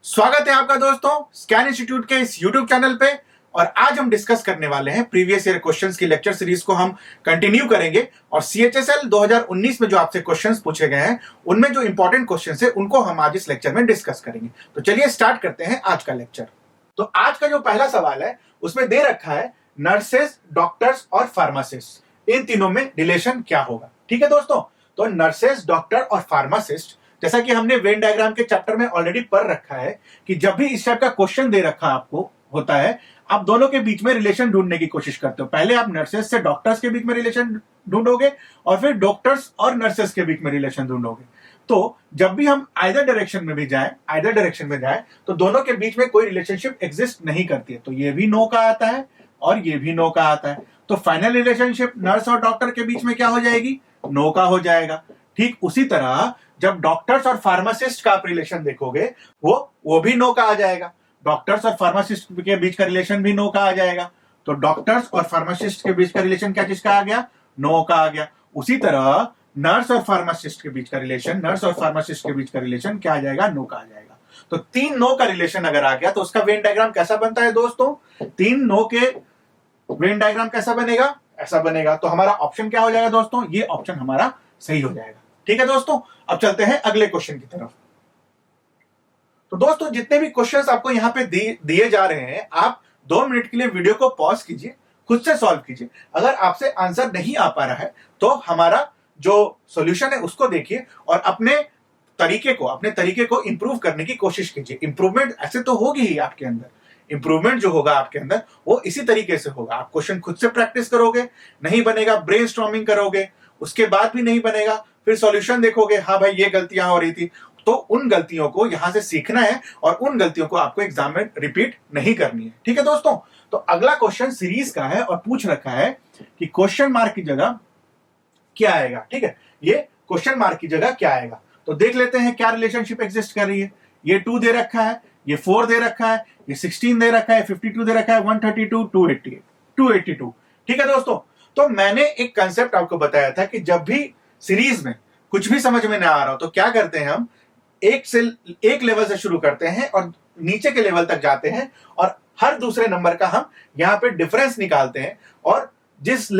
स्वागत है आपका दोस्तों स्कैन इंस्टीट्यूट के इस यूट्यूब चैनल पे। और आज हम डिस्कस करने वाले हैं प्रीवियस ईयर क्वेश्चंस की लेक्चर सीरीज को हम कंटिन्यू करेंगे। और सीएचएसएल 2019 में जो आपसे क्वेश्चंस पूछे गए हैं उनमें जो इंपॉर्टेंट क्वेश्चंस है उनको हम आज इस लेक्चर में डिस्कस करेंगे। तो चलिए स्टार्ट करते हैं आज का लेक्चर। तो आज का जो पहला सवाल है उसमें दे रखा है नर्सेस, डॉक्टर्स और फार्मासिस्ट, इन तीनों में रिलेशन क्या होगा। ठीक है दोस्तों, तो नर्सेस, डॉक्टर और फार्मासिस्ट, जैसा कि हमने वेन डायग्राम के चैप्टर में ऑलरेडी पढ़ रखा है कि जब भी इस टाइप का क्वेश्चन दे रखा आपको होता है, आप दोनों के बीच में रिलेशन ढूंढने की कोशिश करते हो। पहले आप नर्सेस से डॉक्टर्स के बीच में रिलेशन ढूंढोगे और फिर डॉक्टर्स और नर्सेस के बीच में रिलेशन ढूंढोगे। तो जब भी हम आइदर डायरेक्शन में जाए तो दोनों के बीच में कोई रिलेशनशिप एग्जिस्ट नहीं करती है। तो ये भी नो का आता है और ये भी नो का आता है। तो फाइनल रिलेशनशिप नर्स और डॉक्टर के बीच में क्या हो जाएगी? नो का हो जाएगा। ठीक उसी तरह जब डॉक्टर्स और फार्मासिस्ट का आप रिलेशन देखोगे वो भी नो का आ जाएगा। डॉक्टर्स और फार्मासिस्ट के बीच का रिलेशन भी नो का आ जाएगा। तो डॉक्टर्स और फार्मासिस्ट के बीच का रिलेशन क्या किसका आ गया? नो का आ गया। उसी तरह नर्स और फार्मासिस्ट के बीच का रिलेशन क्या आ जाएगा? नो का आ जाएगा। तो तीन नो का रिलेशन अगर आ गया तो उसका वेन डायग्राम कैसा बनता है दोस्तों? तीन नो के वेन डायग्राम कैसा बनेगा? ऐसा बनेगा। तो हमारा ऑप्शन क्या हो जाएगा दोस्तों? ये ऑप्शन हमारा सही हो जाएगा। ठीक है दोस्तों, अब चलते हैं अगले क्वेश्चन की तरफ। तो दोस्तों जितने भी क्वेश्चंस आपको यहां पे दिए जा रहे हैं, आप 2 मिनट के लिए वीडियो को पॉज कीजिए, खुद से सॉल्व कीजिए। अगर आपसे आंसर नहीं आ पा रहा है तो हमारा जो सॉल्यूशन है उसको देखिए और अपने तरीके को इंप्रूव करने की कोशिश कीजिए। इंप्रूवमेंट ऐसे तो होगी ही आपके अंदर, इंप्रूवमेंट जो होगा आपके अंदर वो इसी तरीके से होगा। आप क्वेश्चन खुद से प्रैक्टिस करोगे, नहीं बनेगा ब्रेनस्टॉर्मिंग करोगे, उसके बाद भी नहीं बनेगा फिर सॉल्यूशन देखोगे, हाँ भाई ये गलतियां हो रही थी। तो उन गलतियों को यहां से सीखना है और उन गलतियों को आपको एग्जाम में रिपीट नहीं करनी है। ठीक है दोस्तों, तो अगला क्वेश्चन सीरीज का है और पूछ रखा है कि क्वेश्चन मार्क की जगह क्या आएगा। ठीक है, ये क्वेश्चन मार्क की जगह क्या आएगा तो देख लेते हैं क्या रिलेशनशिप एग्जिस्ट कर रही है। ये 2 दे रखा है, ये 4 दे रखा है, ये 16 दे रखा है, 52 दे रखा है, 132, 288, 282। ठीक है दोस्तों, तो मैंने एक कंसेप्ट आपको बताया था कि जब भी सीरीज में कुछ भी समझ में ना आ रहा हो तो क्या करते हैं, हम एक लेवल से शुरू करते हैं और नीचे के लेवल तक जाते हैं और हर दूसरे नंबर का हम यहां पे डिफरेंस निकालते हैं। और जिस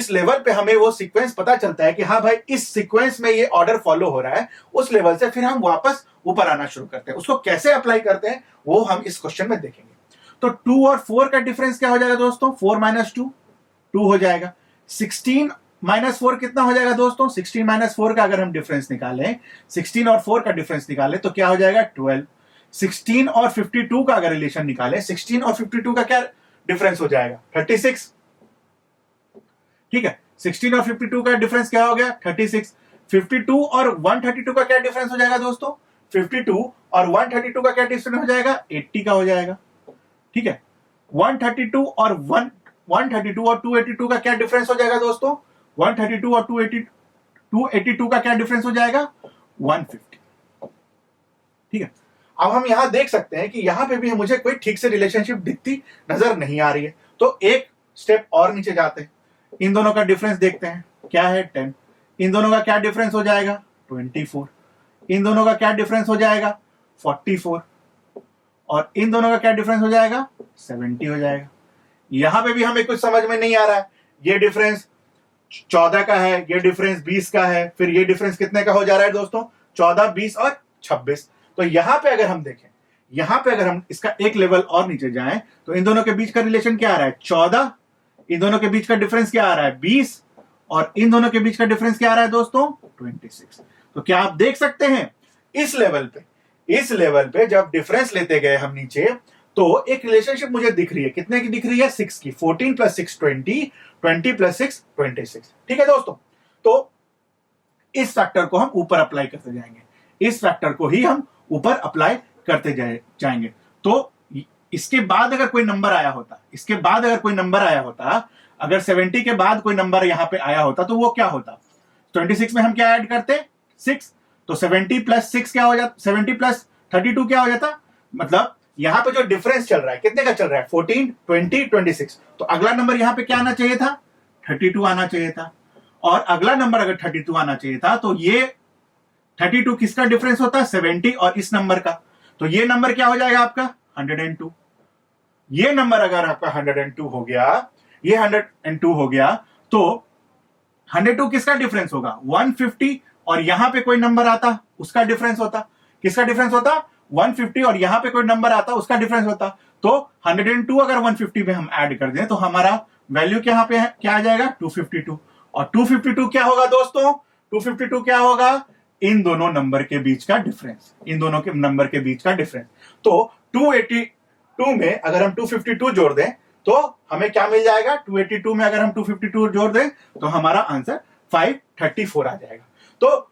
लेवल पे हमें वो सीक्वेंस पता चलता है कि हाँ भाई इस सीक्वेंस में ये ऑर्डर फॉलो हो रहा है, उस लेवल से फिर हम वापस ऊपर आना शुरू करते हैं। उसको कैसे अप्लाई करते हैं वो हम इस क्वेश्चन में देखेंगे। तो 2 और 4 का डिफरेंस क्या हो जाएगा दोस्तों? 4 - 2 2 हो जाएगा। 16 - 4 कितना हो जाएगा दोस्तों? 16 - 4 का अगर हम डिफरेंस निकालें, 16 और 4 का डिफरेंस निकालें तो क्या हो जाएगा? 12। 16 और 52 का अगर रिलेशन निकालें, 16 और 52 का क्या डिफरेंस हो जाएगा? 36। ठीक है, 16 और 52 का डिफरेंस क्या हो गया? 36। 52 और 132 का क्या डिफरेंस हो जाएगा दोस्तों? 52 और 132 का क्या डिफरेंस हो जाएगा? 80 का हो जाएगा। ठीक है, 132 और 282 का क्या डिफरेंस हो जाएगा दोस्तों? 132 और 282 का क्या डिफरेंस हो जाएगा? 150। ठीक है, अब हम यहां देख सकते हैं कि यहां पे भी मुझे कोई ठीक से रिलेशनशिप दिखती नजर नहीं आ रही है। तो एक स्टेप और नीचे जाते हैं, इन दोनों का डिफरेंस देखते हैं क्या है? 10। इन दोनों का क्या डिफरेंस हो जाएगा? 24। इन दोनों का क्या डिफरेंस हो जाएगा? 44। और इन दोनों का क्या डिफरेंस हो जाएगा? 70 हो जाएगा। यहां पे भी हमें कुछ समझ में नहीं आ रहा है। ये डिफरेंस 14 का है, ये डिफरेंस 20 का है, फिर ये डिफरेंस कितने का हो जा रहा है दोस्तों? 14, 20 और 26। तो यहां पे अगर हम देखें, यहां पे अगर हम इसका एक लेवल और नीचे जाएं तो इन दोनों के बीच का रिलेशन क्या आ रहा है? 14। इन दोनों के बीच का डिफरेंस क्या आ रहा है? 20। और इन दोनों के बीच का डिफरेंस क्या आ रहा है दोस्तों? 26। तो क्या आप देख सकते हैं इस लेवल पे जब डिफरेंस लेते गए हम नीचे तो एक रिलेशनशिप मुझे दिख रही है। कितने की दिख रही है? 6 की। 14 + 6 20, 20 + 6 26। ठीक है दोस्तों, तो इस फैक्टर को हम ऊपर अप्लाई करते जाएंगे, इस फैक्टर को ही हम ऊपर अप्लाई करते जाएंगे। तो इसके बाद अगर कोई नंबर आया होता, अगर 70 के बाद कोई नंबर यहां पे आया होता तो वो क्या होता? 26 में हम क्या ऐड करते? 6। तो 70 + 6 क्या हो जाता? 70 + 32 क्या हो जाता? मतलब यहां पे जो डिफरेंस चल रहा है कितने का चल रहा है? 14, 20, 26। तो अगला नंबर यहां पे क्या आना चाहिए था? 32 आना चाहिए था। और अगला नंबर अगर 32 आना चाहिए था तो ये 32 किसका डिफरेंस होता है? 70 और इस नंबर का। तो ये नंबर क्या हो जाएगा आपका 102। ये नंबर अगर आपका 102 हो गया, ये 102 हो गया, तो 102 किसका डिफरेंस होगा 150, और यहां पे कोई नंबर आता उसका डिफरेंस होता। किसका डिफरेंस होता 150, और यहां पे कोई नंबर आता उसका डिफरेंस होता। तो 102 अगर 150 में हम ऐड कर दें तो हमारा वैल्यू क्या पे है, क्या आ जाएगा 252। और 252 क्या होगा दोस्तों, 252 क्या होगा इन दोनों नंबर के बीच का डिफरेंस, इन दोनों के नंबर के बीच का डिफरेंस। तो 282 में अगर हम 252 जोड़ दें तो हमें क्या मिल जाएगा, 282 में अगर हम 252 जोड़ दें तो हमारा आंसर 534 आ जाएगा। तो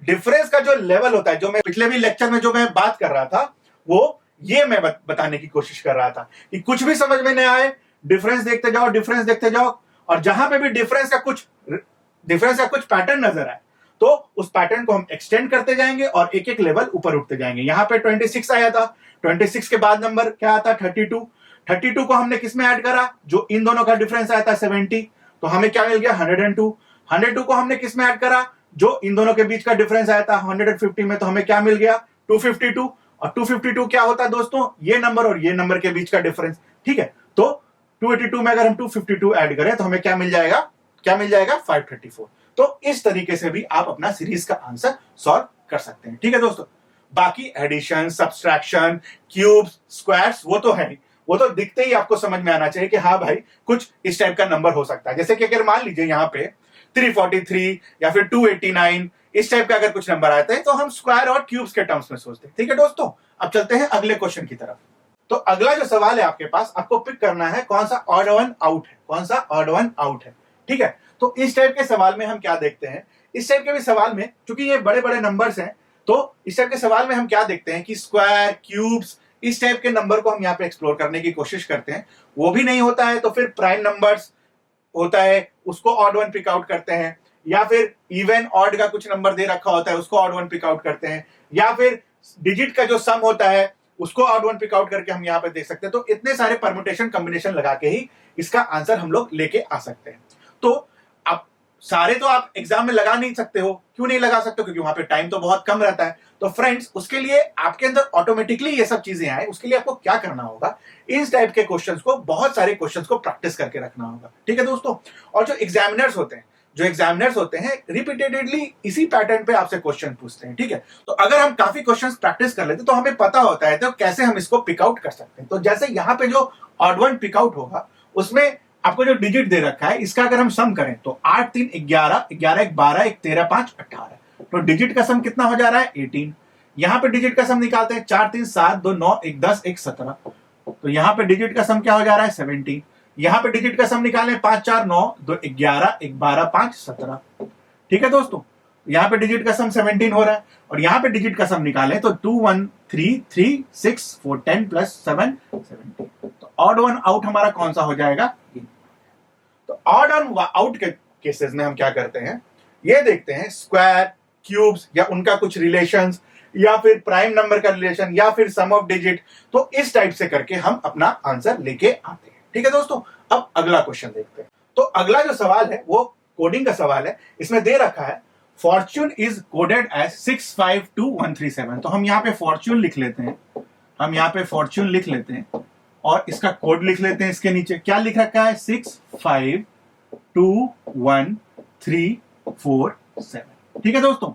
डिफरेंस का जो लेवल होता है, जो मैं पिछले भी लेक्चर में जो मैं बात कर रहा था, वो ये मैं बताने की कोशिश कर रहा था कि कुछ भी समझ में नहीं आए, डिफरेंस देखते जाओ, डिफरेंस देखते जाओ, और जहां पे भी डिफरेंस का कुछ पैटर्न नजर आए तो उस पैटर्न को हम एक्सटेंड करते जाएंगे और एक एक लेवल ऊपर उठते जाएंगे। यहां पे 26 आया था, 26 के बाद नंबर क्या आता 32। 32 को हमने किसमें ऐड करा, जो इन दोनों का डिफरेंस आया था 70, तो हमें क्या मिल गया 102। 102 को हमने किसमें ऐड करा, जो इन दोनों के बीच का डिफरेंस आया था 150 में, तो हमें क्या मिल गया 252। और 252 क्या होता है दोस्तों, ये नंबर और ये नंबर के बीच का डिफरेंस। ठीक है, तो 282 में अगर हम 252 ऐड करें तो हमें क्या मिल जाएगा, 534। तो इस तरीके से भी आप अपना सीरीज का आंसर सॉल्व कर सकते हैं। ठीक है दोस्तों, बाकी एडिशन, सब्सट्रैक्शन, क्यूब्स, स्क्वायर्स वो तो है नहीं, वो तो दिखते ही आपको समझ में आना चाहिए कि हाँ भाई कुछ इस टाइप का नंबर हो सकता है। जैसे कि अगर मान लीजिए यहाँ पे 343 या फिर 289 इस टाइप का अगर कुछ नंबर आते हैं तो हम स्क्वायर और क्यूब्स के टर्म्स में सोचते हैं। ठीक है दोस्तों, अब चलते हैं अगले क्वेश्चन की तरफ। तो अगला जो सवाल है आपके पास, आपको पिक करना है कौन सा ऑड वन आउट है, कौन सा ऑड वन आउट है। ठीक है, तो इस टाइप के सवाल में हम क्या देखते हैं, इस टाइप के भी सवाल में चूंकि ये बड़े बड़े नंबर्स हैं, तो इस टाइप के सवाल में हम क्या देखते हैं कि स्क्वायर, क्यूब्स, इस टाइप के नंबर को हम यहाँ पे एक्सप्लोर करने की कोशिश करते हैं। वो भी नहीं होता है तो फिर प्राइम नंबर्स होता है उसको ऑड वन पिक आउट करते हैं, या फिर इवन ऑड का कुछ नंबर दे रखा होता है उसको ऑड वन पिक आउट करते हैं, या फिर डिजिट का जो सम होता है उसको ऑड वन पिक आउट करके हम यहाँ पे देख सकते हैं। तो इतने सारे परम्यूटेशन कॉम्बिनेशन लगा के ही इसका आंसर हम लोग लेके आ सकते हैं। तो अब सारे तो आप एग्जाम में लगा नहीं सकते हो, क्यों नहीं लगा सकते हो, क्योंकि वहां पे टाइम तो बहुत कम रहता है। तो फ्रेंड्स, उसके लिए आपके अंदर ऑटोमेटिकली ये सब चीजें आए, उसके लिए आपको क्या करना होगा, इस टाइप के क्वेश्चंस को, बहुत सारे क्वेश्चंस को प्रैक्टिस करके रखना होगा। ठीक है दोस्तों, और जो एग्जामिनर्स होते हैं रिपीटेडली इसी पैटर्न पे आपसे क्वेश्चन पूछते हैं। ठीक है, तो अगर हम काफी क्वेश्चंस प्रैक्टिस कर लेते तो हमें पता होता है तो कैसे हम इसको पिक आउट कर सकते हैं। तो जैसे यहाँ पे जो ऑड वन पिक आउट होगा उसमें आपको जो डिजिट दे रखा है इसका अगर हम सम करें तो 8 3 11, 11 1 12, 1 13 5 18, तो डिजिट का सम कितना हो जा रहा है 18। यहाँ पे डिजिट का सम निकालते हैं 4 3 7 2 9 1 10 1 17, तो यहाँ पे डिजिट का सम क्या हो जा रहा है 17। यहाँ पे डिजिट का सम निकालें 5 4 9 2 11 1 12 5 17। ठीक है दोस्तों, यहाँ पे डिजिट का सम 17 हो रहा है, और यहाँ पे डिजिट का सम निकालें तो 2 1 3 3 6 4 10 प्लस 7 17। तो ऑड वन आउट हमारा कौन सा हो जाएगा, तो ऑड वन आउट के केसेस में हम क्या करते हैं, ये देखते हैं स्क्वायर, क्यूब्स या उनका कुछ रिलेशंस, या फिर प्राइम नंबर का रिलेशन, या फिर सम ऑफ डिजिट। तो इस टाइप से करके हम अपना आंसर लेके आते हैं। ठीक है दोस्तों, अब अगला क्वेश्चन देखते हैं। तो अगला जो सवाल है वो कोडिंग का सवाल है। इसमें दे रखा है फॉर्च्यून इज कोडेड एज 652137। तो हम यहाँ पे फॉर्च्यून लिख लेते हैं, और इसका कोड लिख लेते हैं। इसके नीचे क्या लिख रखा है 652137। ठीक है दोस्तों,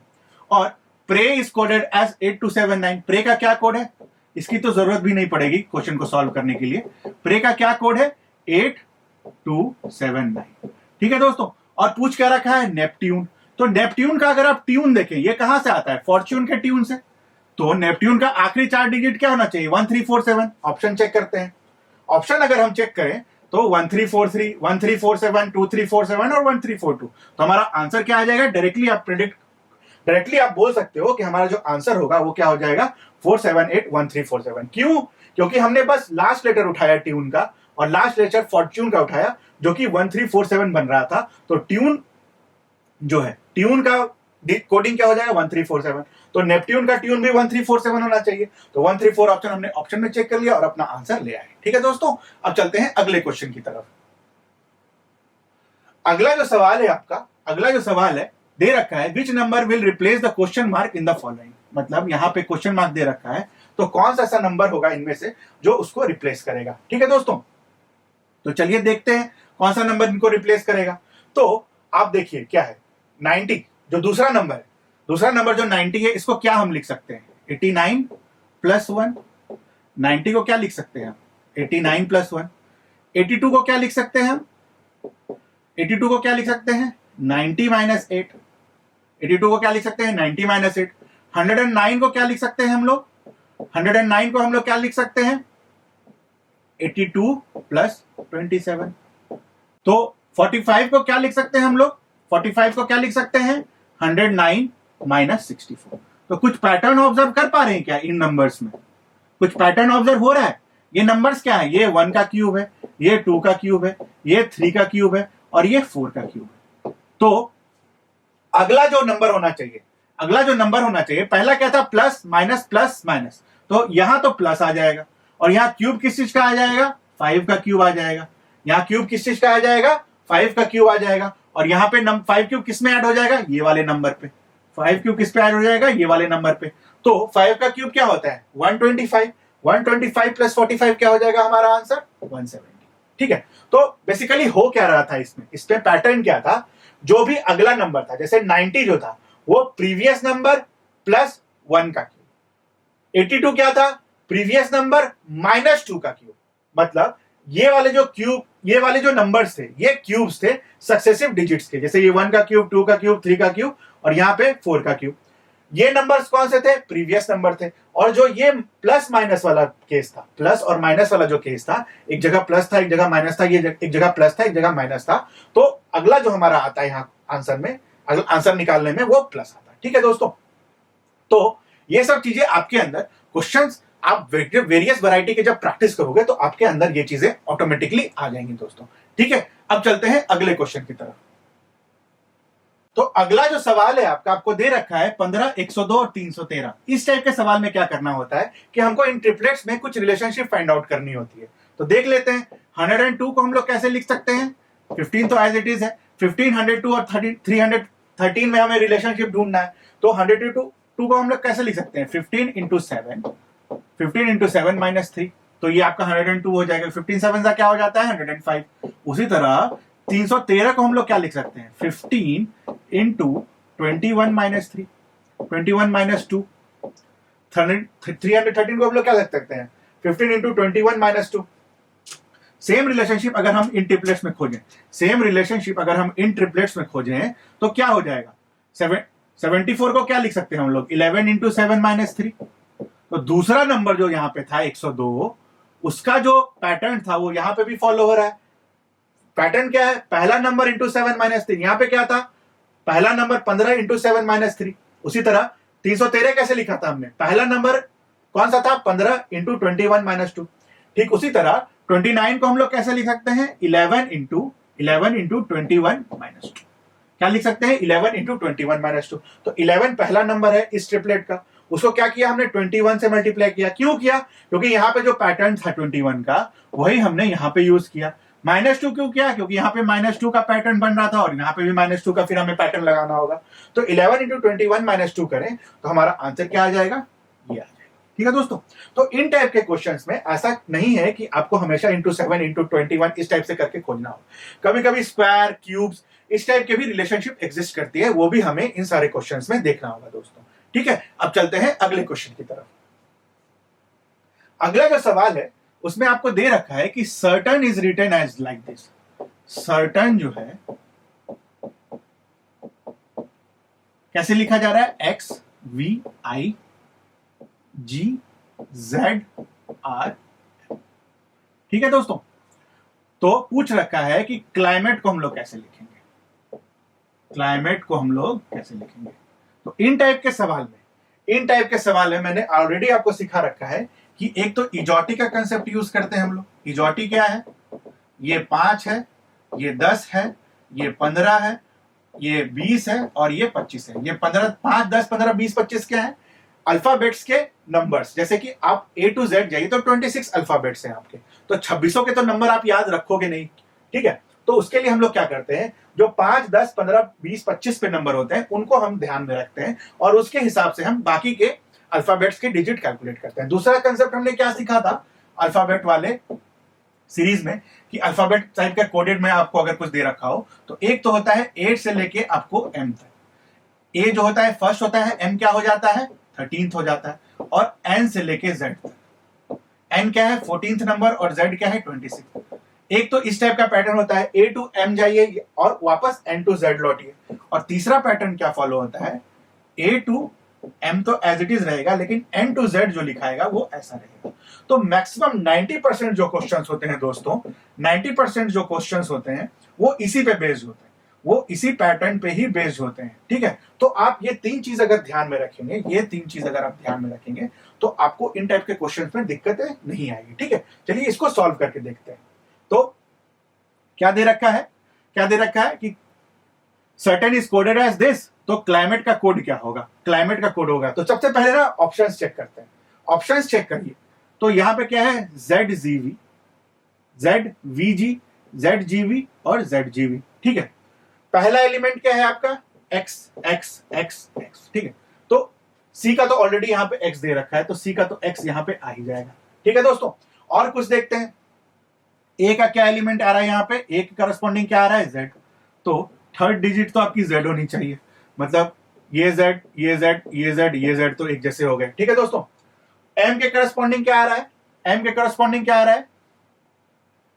और pray is coded as 8279। Pray का क्या कोड है, इसकी तो जरूरत भी नहीं पड़ेगी क्वेश्चन को सॉल्व करने के लिए। प्रे का क्या कोड है 8279। ठीक है दोस्तों, और पूछ क्या रखा है नेपट्यून। तो नेपट्यून का अगर आप ट्यून देखें, ये कहां से आता है, फॉर्च्यून के ट्यून से। तो नेपट्यून का आखिरी 4 डिजिट क्या होना चाहिए 1347। ऑप्शन चेक करते हैं। ऑप्शन अगर हम चेक करें तो 1343, 1347, 2347 और 1342। तो हमारा आंसर क्या आ जाएगा, डायरेक्टली आप बोल सकते हो कि हमारा जो आंसर होगा वो क्या हो जाएगा 4781347। क्यों, क्योंकि हमने बस लास्ट लेटर उठाया ट्यून का, और लास्ट लेटर फॉर्च्यून का उठाया जो कि 1347 बन रहा था। तो ट्यून जो है, ट्यून का कोडिंग क्या हो जाएगा 1347। तो नेपट्यून का ट्यून भी 1347 होना चाहिए। तो 134 ऑप्शन हमने ऑप्शन में चेक कर लिया और अपना आंसर ले आए। ठीक है दोस्तों, अब चलते हैं अगले क्वेश्चन की तरफ। अगला जो सवाल है दे रखा है which number will replace the question mark in the following. मतलब यहाँ पे क्वेश्चन मार्क दे रखा है, तो कौन सा ऐसा नंबर होगा इनमें से जो उसको रिप्लेस करेगा। ठीक है दोस्तों, तो चलिए देखते हैं कौन सा नंबर इनको रिप्लेस करेगा। तो आप देखिए क्या है 90, जो दूसरा नंबर है, दूसरा नंबर जो 90 है, इसको क्या हम लिख सकते हैं 89 प्लस 1। 90 को क्या लिख सकते हैं हम 89 प्लस 1। 82 को क्या लिख सकते हैं हम 82 को क्या लिख सकते हैं 90 माइनस 8। 82 को क्या लिख सकते हैं 90 माइनस 8। 109 को क्या लिख सकते हैं हम लोग 109 को हम लोग क्या लिख सकते हैं 82 प्लस 27। तो 45 को क्या लिख सकते हैं हम लोग 45 को क्या लिख सकते हैं 109 माइनस 64। तो कुछ पैटर्न ऑब्जर्व कर पा रहे हैं क्या इन नंबर्स में, कुछ पैटर्न ऑब्जर्व हो रहा है। ये नंबर्स क्या है, ये 1 का क्यूब है, ये 2 का क्यूब है, ये 3 का क्यूब है और ये 4 का क्यूब है। तो अगला जो नंबर होना चाहिए, अगला जो नंबर होना चाहिए, पहला क्या था प्लस माइनस, तो यहां तो प्लस आ जाएगा और यहां क्यूब किस चीज का आ जाएगा 5 का क्यूब आ जाएगा। यहां क्यूब किस चीज का आ जाएगा 5 का क्यूब आ जाएगा और यहां पे 5 क्यूब किस में ऐड हो जाएगा ये वाले नंबर पे। 5 क्यूब किस पे ऐड हो जाएगा ये वाले नंबर पे। तो 5 का क्यूब क्या होता है 125। 125 प्लस 45 क्या हो जाएगा हमारा आंसर 170। ठीक है, तो बेसिकली हो क्या रहा था इसमें पैटर्न क्या था, जो भी अगला नंबर था, जैसे 90 जो था वो प्रीवियस नंबर प्लस 1 का क्यूब। 82 क्या था प्रीवियस नंबर माइनस 2 का क्यूब। मतलब ये वाले जो नंबर्स थे ये क्यूब्स थे सक्सेसिव डिजिट्स के, जैसे ये 1 का क्यूब, 2 का क्यूब, 3 का क्यूब और यहाँ पे 4 का क्यूब। ये नंबर्स कौन से थे प्रीवियस नंबर थे। और जो ये प्लस माइनस वाला केस था, प्लस और माइनस वाला जो केस था, एक जगह प्लस था एक जगह माइनस था, ये एक जगह प्लस था एक जगह माइनस था। तो अगला जो हमारा आता है यहाँ आंसर में, आंसर निकालने में वो प्लस आता है। ठीक है दोस्तों, तो ये सब चीजें आपके अंदर क्वेश्चंस आप वेरियस वैरायटी के जब प्रैक्टिस करोगे तो आपके अंदर ये चीजें ऑटोमेटिकली आ जाएंगी दोस्तों। ठीक है, अब चलते हैं अगले क्वेश्चन की तरफ। तो अगला जो सवाल है आपको दे रखा है 15, 102 और 313। इस टाइप के सवाल में क्या करना होता है कि हमको इन ट्रिपलेट्स में कुछ रिलेशनशिप फाइंड आउट करनी होती है। तो देख लेते हैं 102 को हम लोग कैसे लिख सकते हैं 15 तो एज इट इज है। 15, 102 और 313 में हमें रिलेशनशिप ढूंढना है। तो 102 को हम लोग कैसे लिख सकते हैं 15 इंटू 7, 15 इंटू 7 माइनस 3, तो ये आपका 102 हो जाएगा। 15 7 का क्या हो जाता है 105। उसी तरह 313 को हम लोग क्या लिख सकते हैं 15 इंटू 21 माइनस 3, 21 माइनस 2। 313 को हम लोग क्या लिख सकते हैं 15 इंटू 21 माइनस 2। सेम रिलेशनशिप अगर हम इन ट्रिपलेट्स में खोजें, तो क्या हो जाएगा 74 को क्या लिख सकते हैं हम लोग 11 इंटू 7 माइनस 3। तो दूसरा नंबर जो यहां पे था 102, उसका जो पैटर्न था वो यहां पे भी फॉलो हो रहा है। पैटर्न क्या है पहला नंबर इंटू 7 माइनस 3। यहां पे क्या था पहला नंबर 15 इंटू 7 माइनस 3। उसी तरह 313 कैसे लिखा था हमने, पहला नंबर कौन सा था 15 इंटू 21 माइनस 2। ठीक उसी तरह 29 को हम लोग कैसे लिख सकते हैं 11 इंटू 21 माइनस 2। क्या लिख सकते हैं 11 इंटू 21 माइनस 2। तो 11 पहला नंबर है इस ट्रिपलेट का, उसको क्या किया हमने 21 से मल्टीप्लाई किया। क्यों किया, क्योंकि यहाँ पे जो पैटर्न था 21 का वही हमने यहाँ पे यूज किया। -2 क्यों किया, क्योंकि यहाँ पे -2 का पैटर्न बन रहा था और यहाँ पे भी -2 का फिर हमें पैटर्न लगाना होगा। तो 11 इंटू 21 माइनस 2 करें तो हमारा आंसर क्या आ जाएगा ये आ जाएगा। ठीक है दोस्तों, तो इन टाइप के क्वेश्चंस में ऐसा नहीं है कि आपको हमेशा इंटू 7 इंटू 21 इस टाइप से करके खोजना हो। कभी कभी स्क्वायर, क्यूब्स, इस टाइप के भी रिलेशनशिप एग्जिस्ट करती है, वो भी हमें इन सारे क्वेश्चंस में देखना होगा दोस्तों। ठीक है, अब चलते हैं अगले क्वेश्चन की तरफ। अगला जो सवाल है उसमें आपको दे रखा है कि certain is written as like this. Certain जो है कैसे लिखा जा रहा है X V I G Z R। ठीक है दोस्तों, तो पूछ रखा है कि क्लाइमेट को हम लोग कैसे लिखेंगे, क्लाइमेट को हम लोग कैसे लिखेंगे। तो इन टाइप के सवाल में मैंने ऑलरेडी आपको सिखा रखा है कि एक तो इजॉटी का कंसेप्ट यूज करते हैं हम लोग। इजॉटी क्या है, ये 5 है, ये 10 है, ये 15 है, ये 20 है और ये 25 है। ये 15, 5, 10, 15, 20, 25 क्या है अल्फाबेट्स के नंबर्स। जैसे कि आप A to Z जाइए तो 26 अल्फाबेट्स हैं आपके, तो 2600 के तो नंबर आप याद रखोगे नहीं। ठीक है, तो उसके लिए हम लोग क्या करते हैं, जो 5, 10, 15, 20, 25 पे नंबर होते हैं उनको हम ध्यान में रखते हैं और उसके हिसाब से हम बाकी के अल्फाबेट्स के डिजिट कैलकुलेट करते हैं। दूसरा कंसेप्ट हमने क्या सीखा था अल्फाबेट वाले सीरीज में कि अल्फाबेट टाइप का कोडेड में आपको अगर कुछ दे रखा हो तो एक तो होता है 8 से लेके आपको m तक। ए जो होता है फर्स्ट होता है, m क्या हो जाता है 13th हो जाता है, और n से लेके z तक। n क्या है 14th नंबर और z क्या है 26। एक तो इस टाइप का पैटर्न होता है a टू m जाइए और वापस n टू z लौटिए। और तीसरा पैटर्न क्या फॉलो होता है a टू m तो एज इट इज रहेगा, लेकिन n टू z जो लिखाएगा वो ऐसा रहेगा। तो मैक्सिमम 90% जो क्वेश्चंस होते हैं दोस्तों, 90% जो क्वेश्चंस होते हैं वो इसी पे बेस्ड होते हैं, वो इसी पैटर्न पे ही बेस्ड होते हैं। ठीक है, तो आप ये तीन चीज अगर ध्यान में रखेंगे, ये तीन चीज अगर आप ध्यान में रखेंगे तो आपको इन टाइप के क्वेश्चंस में दिक्कतें नहीं आएगी। ठीक है, चलिए इसको सॉल्व करके देखते हैं। तो क्या दे रखा है, क्या दे रखा है कि certain is coded as this, तो क्लाइमेट का कोड क्या होगा, क्लाइमेट का कोड होगा। तो सबसे पहले ना ऑप्शंस चेक करते हैं, ऑप्शंस चेक करिए। तो यहां पे क्या है ZGV, ZVG, ZGV और ZGV। ठीक है, पहला एलिमेंट क्या है आपका X, X, X, X। ठीक है, तो C का तो ऑलरेडी यहां पे X दे रखा है, तो C का तो X यहां पे आ ही जाएगा। ठीक है दोस्तों, और कुछ देखते हैं। A का क्या एलिमेंट आ रहा है, यहां पे A के करस्पॉन्डिंग क्या आ रहा है Z, तो थर्ड डिजिट तो आपकी Z होनी चाहिए, मतलब ये Z, ये Z, ये Z, ये Z तो एक जैसे हो गए। ठीक है दोस्तों, M के करस्पॉन्डिंग क्या आ रहा है, M के करस्पॉन्डिंग क्या आ रहा है,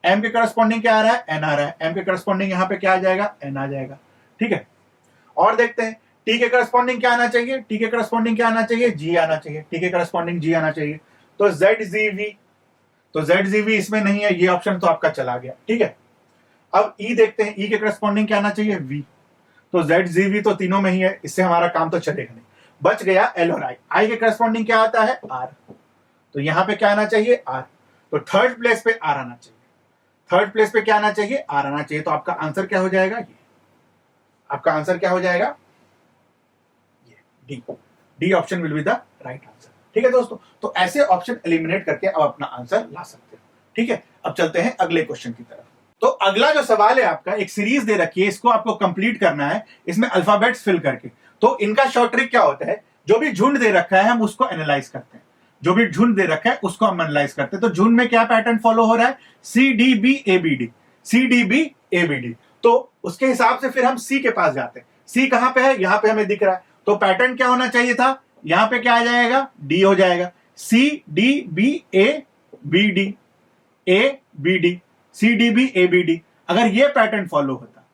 M के करस्पॉन्डिंग क्या आ रहा है, N आ रहा है। M के करस्पॉन्डिंग यहां पे क्या आ जाएगा, N आ जाएगा। ठीक है, और देखते हैं T के करस्पॉन्डिंग क्या आना चाहिए, T के करस्पॉन्डिंग क्या आना चाहिए, G आना चाहिए। T के करस्पॉन्डिंग G आना चाहिए। तो ZGV, तो ZGV इसमें नहीं है, ये ऑप्शन तो आपका चला गया। ठीक है, अब E देखते हैं, E के करस्पॉन्डिंग क्या आना चाहिए, V, तो ZGV तो तीनों में ही है, इससे हमारा काम तो चलेगा नहीं। बच गया L और I के करस्पॉन्डिंग क्या आता है R, तो यहां पे क्या आना चाहिए R, तो थर्ड प्लेस पे R आना चाहिए। थर्ड प्लेस पे क्या आना चाहिए, R आना चाहिए। तो आपका आंसर क्या हो जाएगा, ये आपका आंसर क्या हो जाएगा, ये D option will be the right answer. ठीक है दोस्तों, तो ऐसे ऑप्शन एलिमिनेट करके अब अपना आंसर ला सकते हो। ठीक है, अब चलते हैं अगले क्वेश्चन की तरफ। तो अगला जो सवाल है आपका, एक सीरीज दे रखी है, इसको आपको कंप्लीट करना है, इसमें अल्फाबेट्स फिल करके। तो इनका शॉर्ट ट्रिक क्या होता है, जो भी झुंड दे रखा है हम उसको एनालाइज करते हैं, जो भी झुंड दे रखा है उसको हम एनालाइज करते हैं। तो झुंड में क्या पैटर्न फॉलो हो रहा है, CDBABD, CDBABD। तो उसके हिसाब से फिर हम C के पास जाते हैं। C कहां पे है, यहां पे हमें दिख रहा है, तो पैटर्न क्या होना चाहिए था, यहां पे क्या आ जाएगा, D हो जाएगा। CDBABD, ABD, CDBABD। अगर ये पैटर्न फॉलो होता,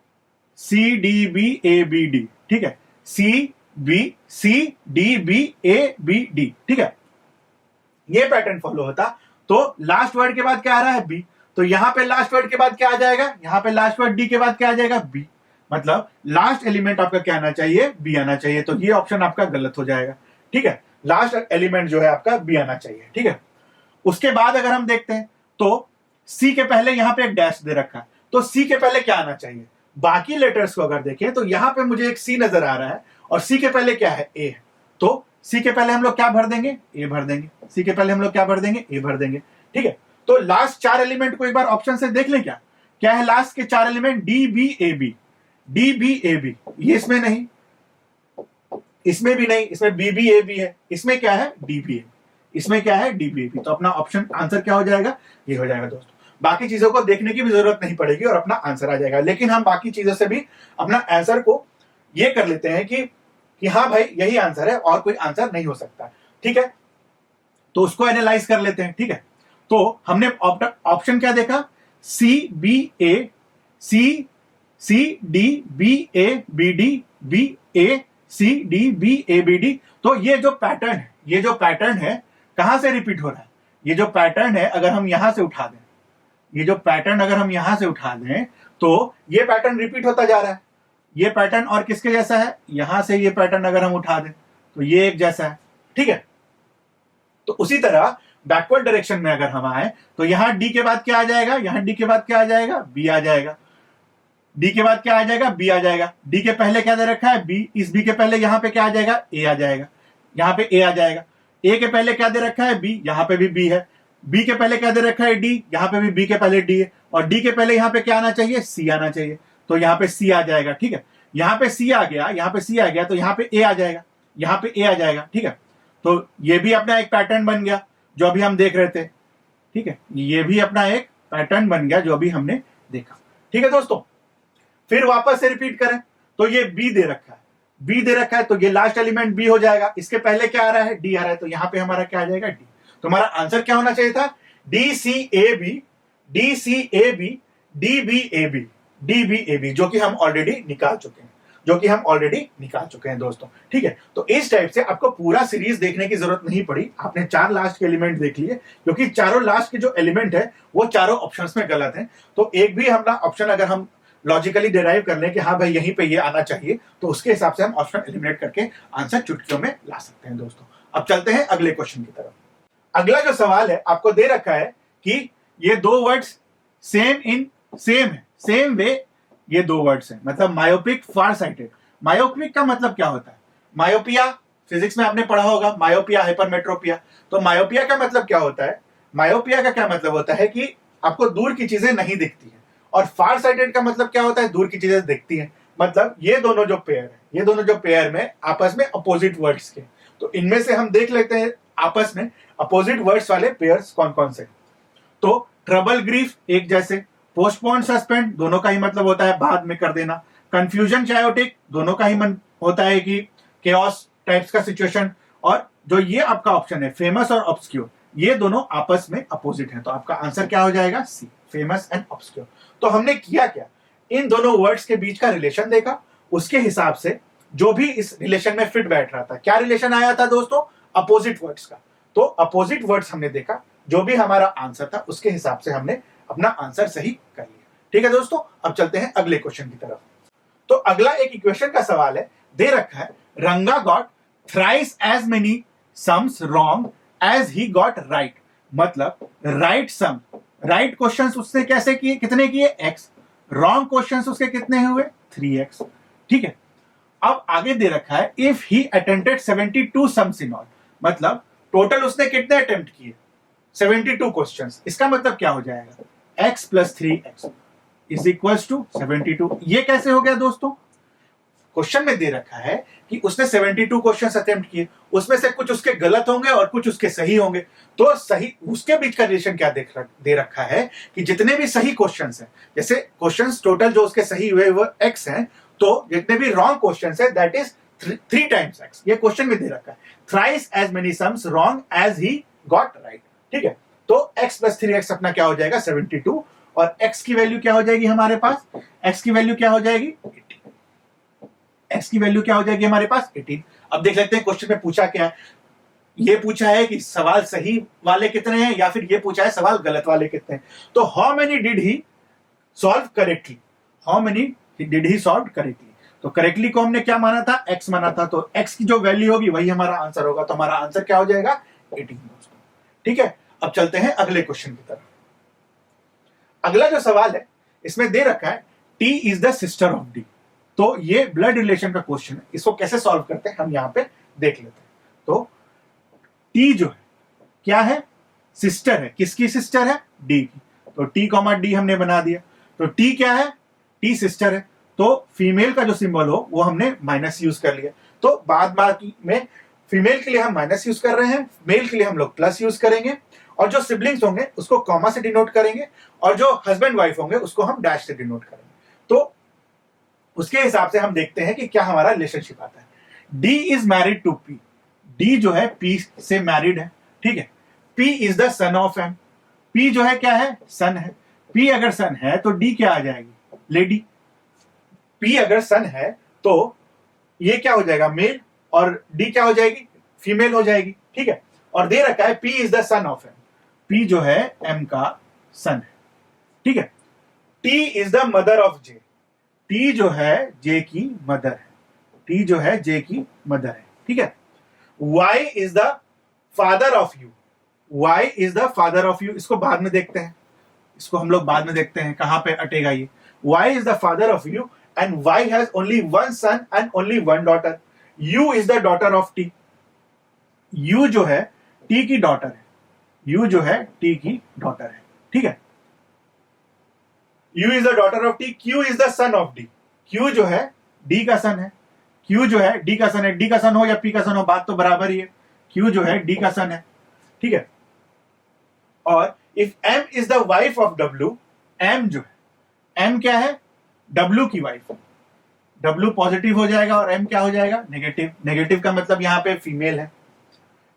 CDBABD, ठीक है, CDBABD, ठीक है, ये पैटर्न फॉलो होता, तो लास्ट वर्ड के बाद क्या आ रहा है, B, तो यहां पे लास्ट वर्ड के बाद क्या आ जाएगा, यहां पे लास्ट वर्ड D के बाद क्या आ जाएगा, B, मतलब लास्ट एलिमेंट आपका क्या आना चाहिए, B आना चाहिए। तो ये ऑप्शन आपका गलत हो जाएगा। ठीक है, लास्ट एलिमेंट जो है आपका B आना चाहिए। ठीक है, उसके बाद अगर हम देखते हैं तो C के पहले यहां पे एक डैश दे रखा है, तो C के पहले क्या आना चाहिए, बाकी लेटर्स को अगर देखें तो यहां पे मुझे एक C नजर आ रहा है और C के पहले क्या है, A है, तो C के पहले हम लोग क्या भर देंगे, A भर देंगे। C के पहले हम लोग क्या भर देंगे, A भर देंगे। ठीक है, तो लास्ट चार एलिमेंट को एक बार ऑप्शन से देख लें, क्या है लास्ट के चार एलिमेंट, DBAB, DBAB, ये इसमें नहीं, इसमें भी नहीं, इसमें BBAB है, इसमें क्या है, DBA, इसमें क्या है, DBAB। तो अपना ऑप्शन आंसर क्या हो जाएगा, ये हो जाएगा दोस्तों। बाकी चीजों को देखने की भी जरूरत नहीं पड़ेगी और अपना आंसर आ जाएगा। लेकिन हम बाकी चीजों से भी अपना आंसर को ये कर लेते हैं कि हाँ भाई यही आंसर है और कोई आंसर नहीं हो सकता। ठीक है, तो उसको एनालाइज कर लेते हैं। ठीक है, तो हमने ऑप्शन क्या देखा, CDBABD। तो ये जो पैटर्न है कहां से रिपीट हो रहा है, ये जो पैटर्न है अगर हम यहां से उठा दें, ये जो पैटर्न अगर हम यहां से उठा दें तो ये पैटर्न रिपीट होता जा रहा है। ये पैटर्न और किसके जैसा है, यहां से ये पैटर्न अगर हम उठा दें तो ये एक जैसा है। ठीक है, तो उसी तरह बैकवर्ड डायरेक्शन में अगर हम आए तो यहां D के बाद क्या आ जाएगा, यहां D के बाद क्या आ जाएगा, B आ जाएगा। D के बाद क्या आ जाएगा, B आ जाएगा। D के पहले क्या दे रखा है, B, इस B के पहले यहां पे क्या आ जाएगा, A आ जाएगा, यहां पे A आ जाएगा। A के पहले क्या दे रखा है, B, यहां पे भी B है। B के पहले क्या दे रखा है, D, यहां पे भी B के पहले D है। और D के पहले यहां पे क्या आना चाहिए, C आना चाहिए, तो यहां पे C आ जाएगा। ठीक है, यहां पे C आ गया, यहां पे C आ गया, तो यहां पे A आ जाएगा, यहां पे A आ जाएगा। ठीक है, तो ये भी अपना एक पैटर्न बन गया जो अभी हम देख रहे थे। ठीक है, ये भी अपना एक पैटर्न बन गया जो अभी हमने देखा। ठीक है दोस्तों, फिर वापस से रिपीट करें तो ये बी दे रखा है, बी दे रखा है तो ये लास्ट एलिमेंट बी हो जाएगा। इसके पहले क्या आ रहा है, डी आ रहा है, तो यहां पे हमारा क्या आ जाएगा, डी। तो हमारा आंसर क्या होना चाहिए था, D C A B, D C A B, D B A B, D B A B, जो कि हम ऑलरेडी निकाल चुके हैं दोस्तों। ठीक है, तो इस टाइप से आपको पूरा सीरीज देखने की जरूरत नहीं पड़ी। आपने 4 लास्ट के एलिमेंट देख लिए, क्योंकि चारों लास्ट के जो एलिमेंट है वो चारों ऑप्शंस में गलत हैं। तो एक भी हमारा ऑप्शन अगर हम लॉजिकली डिराइव कर लें कि हाँ भाई यहीं पे ये आना चाहिए, तो उसके हिसाब से हम ऑप्शन एलिमिनेट करके आंसर चुटकियों में ला सकते हैं दोस्तों। अब चलते हैं अगले क्वेश्चन की तरफ। अगला जो सवाल है आपको दे रखा है कि ये 2 वर्ड्स सेम वे ये 2 वर्ड्स हैं, मतलब मायोपिक, फार साइटेड। मायोपिक का मतलब क्या होता है, मायोपिया फिजिक्स में आपने पढ़ा होगा, मायोपिया, हाइपरमेट्रोपिया। तो मायोपिया का मतलब क्या होता है, मायोपिया का क्या मतलब होता है कि आपको दूर की चीजें नहीं दिखती है। और फार साइटेड का मतलब क्या होता है, दूर की चीजें दिखती हैं। मतलब ये दोनों जो पेयर में आपस में अपोजिट वर्ड्स के, तो इनमें से हम देख लेते हैं आपस में अपोजिट वर्ड्स वाले पेयर्स कौन कौन से। तो ट्रबल, ग्रीफ एक जैसे, पोस्टपोन, सस्पेंड दोनों का ही मतलब होता है बाद में कर देना, कंफ्यूजन, चायोटिक दोनों का ही मन होता है कि केओस टाइप्स का सिचुएशन। और जो ये आपका ऑप्शन है फेमस और ऑब्सक्योर, ये दोनों आपस में अपोजिट हैं। तो आपका आंसर क्या हो जाएगा, सी, फेमस एंड ऑब्सक्योर। तो हमने किया क्या, इन दोनों वर्ड्स के बीच का रिलेशन देखा, उसके हिसाब से जो भी इस रिलेशन में फिट बैठ रहा था, क्या रिलेशन आया था दोस्तों, अपोजिट वर्ड्स का। तो अपोजिट वर्ड्स हमने देखा, जो भी हमारा आंसर था उसके हिसाब से हमने अपना आंसर सही कर लिया। ठीक है दोस्तों, अब चलते हैं अगले क्वेश्चन की तरफ। तो अगला एक इक्वेशन का सवाल है, दे रखा है Ranga got thrice as many sums wrong as he got right. मतलब राइट सम, राइट क्वेश्चंस उसने कैसे किए, कितने किए, x। रॉन्ग क्वेश्चंस उसके कितने हुए, 3x। ठीक है, अब आगे दे रखा है if he attempted 72 sums in all. मतलब टोटल उसने कितने अटेम्प्ट किए, 72 क्वेश्चंस। इसका मतलब क्या हो जाएगा, x plus 3x is equals to 72। ये कैसे हो गया दोस्तों, क्वेश्चन में दे रखा है कि उसने 72 क्वेश्चंस अटेम्प्ट किए, उसमें से कुछ उसके गलत होंगे और कुछ उसके सही होंगे। तो सही, उसके बीच का रिलेशन क्या दे रखा है कि जितने भी सही क्वेश्चंस हैं, जैसे क्वेश्चंस टोटल जो उसके सही हुए वो x हैं, तो जितने भी रॉन्ग क्वेश्चंस है दैट इज 3 टाइम्स x। ये क्वेश्चन में दे रखा है thrice as many sums wrong as he got right. ठीक है, तो x प्लस 3x अपना क्या हो जाएगा, 72। और x की वैल्यू क्या हो जाएगी हमारे पास, x की वैल्यू क्या हो जाएगी, 18। x की वैल्यू क्या हो जाएगी हमारे पास, 18। अब देख लेते हैं क्वेश्चन में पूछा क्या है। ये पूछा है कि सवाल सही वाले कितने हैं, या फिर ये पूछा है सवाल गलत वाले कितने हैं। तो how many did he solve correctly, how many did he solve correctly. तो करेक्टली को हमने क्या माना था, x माना था, तो x की जो वैल्यू होगी वही हमारा आंसर होगा। तो हमारा आंसर क्या हो जाएगा, 18 दोस्तों। ठीक है, अब चलते हैं अगले क्वेश्चन की तरफ। अगला जो सवाल है इसमें दे रखा है T is the sister of D। तो ये ब्लड रिलेशन का क्वेश्चन है, इसको कैसे सॉल्व करते हैं हम यहां पे देख लेते हैं। तो T जो है क्या है, सिस्टर है, किसकी सिस्टर है, D की। तो T, D हमने बना दिया। तो T क्या है, T सिस्टर है, तो फीमेल का जो सिंबल हो वो हमने माइनस यूज कर लिया। तो बाद में फीमेल के लिए हम माइनस यूज कर रहे हैं, मेल के लिए हम लोग प्लस यूज करेंगे, और जो सिबलिंग्स होंगे उसको कॉमा से डिनोट करेंगे, और जो हस्बैंड वाइफ होंगे उसको हम डैश से डिनोट करेंगे। तो उसके हिसाब से हम देखते हैं कि क्या हमारा रिलेशनशिप आता है। D is married to P, D जो है P से मैरिड है। ठीक है, P is the son of M, P जो है क्या है, सन है। P अगर सन है तो D क्या आ जाएगी, लेडी। P अगर सन है तो ये क्या हो जाएगा, मेल, और D क्या हो जाएगी, फीमेल हो जाएगी। ठीक है, और दे रखा है P is the son of M, P जो है M का सन है। ठीक है, T is the mother of J, T जो है J की मदर है, T जो है J की मदर है। ठीक है, Y is the father of you, Y is the father of you. इसको बाद में देखते हैं, इसको हम लोग बाद में देखते हैं कहां पे अटेगा ये। Y is the father of U and Y has only one son and only one daughter. U is the daughter of T, U जो है T की डॉटर है, U जो है T की डॉटर है। ठीक है, U is the daughter of T, Q is the son of D, Q जो है D का सन है, Q जो है D का सन है। D का सन हो या P का सन हो बात तो बराबर ही है। Q जो है D का सन है, ठीक है। और if M is the wife of W, M जो है, M क्या है, W की वाइफ है, W पॉजिटिव हो जाएगा और M क्या हो जाएगा, नेगेटिव। नेगेटिव का मतलब यहां पे फीमेल है।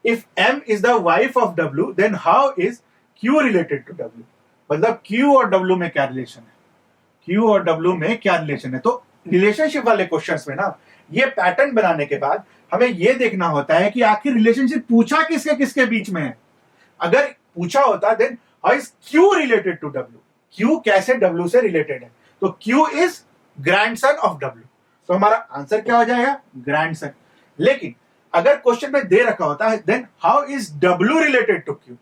If M is the wife of W, then how is Q related to W, मतलब Q और W में क्या रिलेशन है, Q और W में क्या रिलेशन है। तो रिलेशनशिप वाले क्वेश्चंस में ना ये पैटर्न बनाने के बाद हमें ये देखना होता है कि आखिर रिलेशनशिप पूछा किसके किसके बीच में है। अगर पूछा होता then how is Q related to W, Q कैसे W से रिलेटेड है, तो Q is grandson of W, तो हमारा आंसर क्या हो जाएगा, ग्रैंडसन। लेकिन अगर क्वेश्चन में दे रखा होता है then how is W related to Q,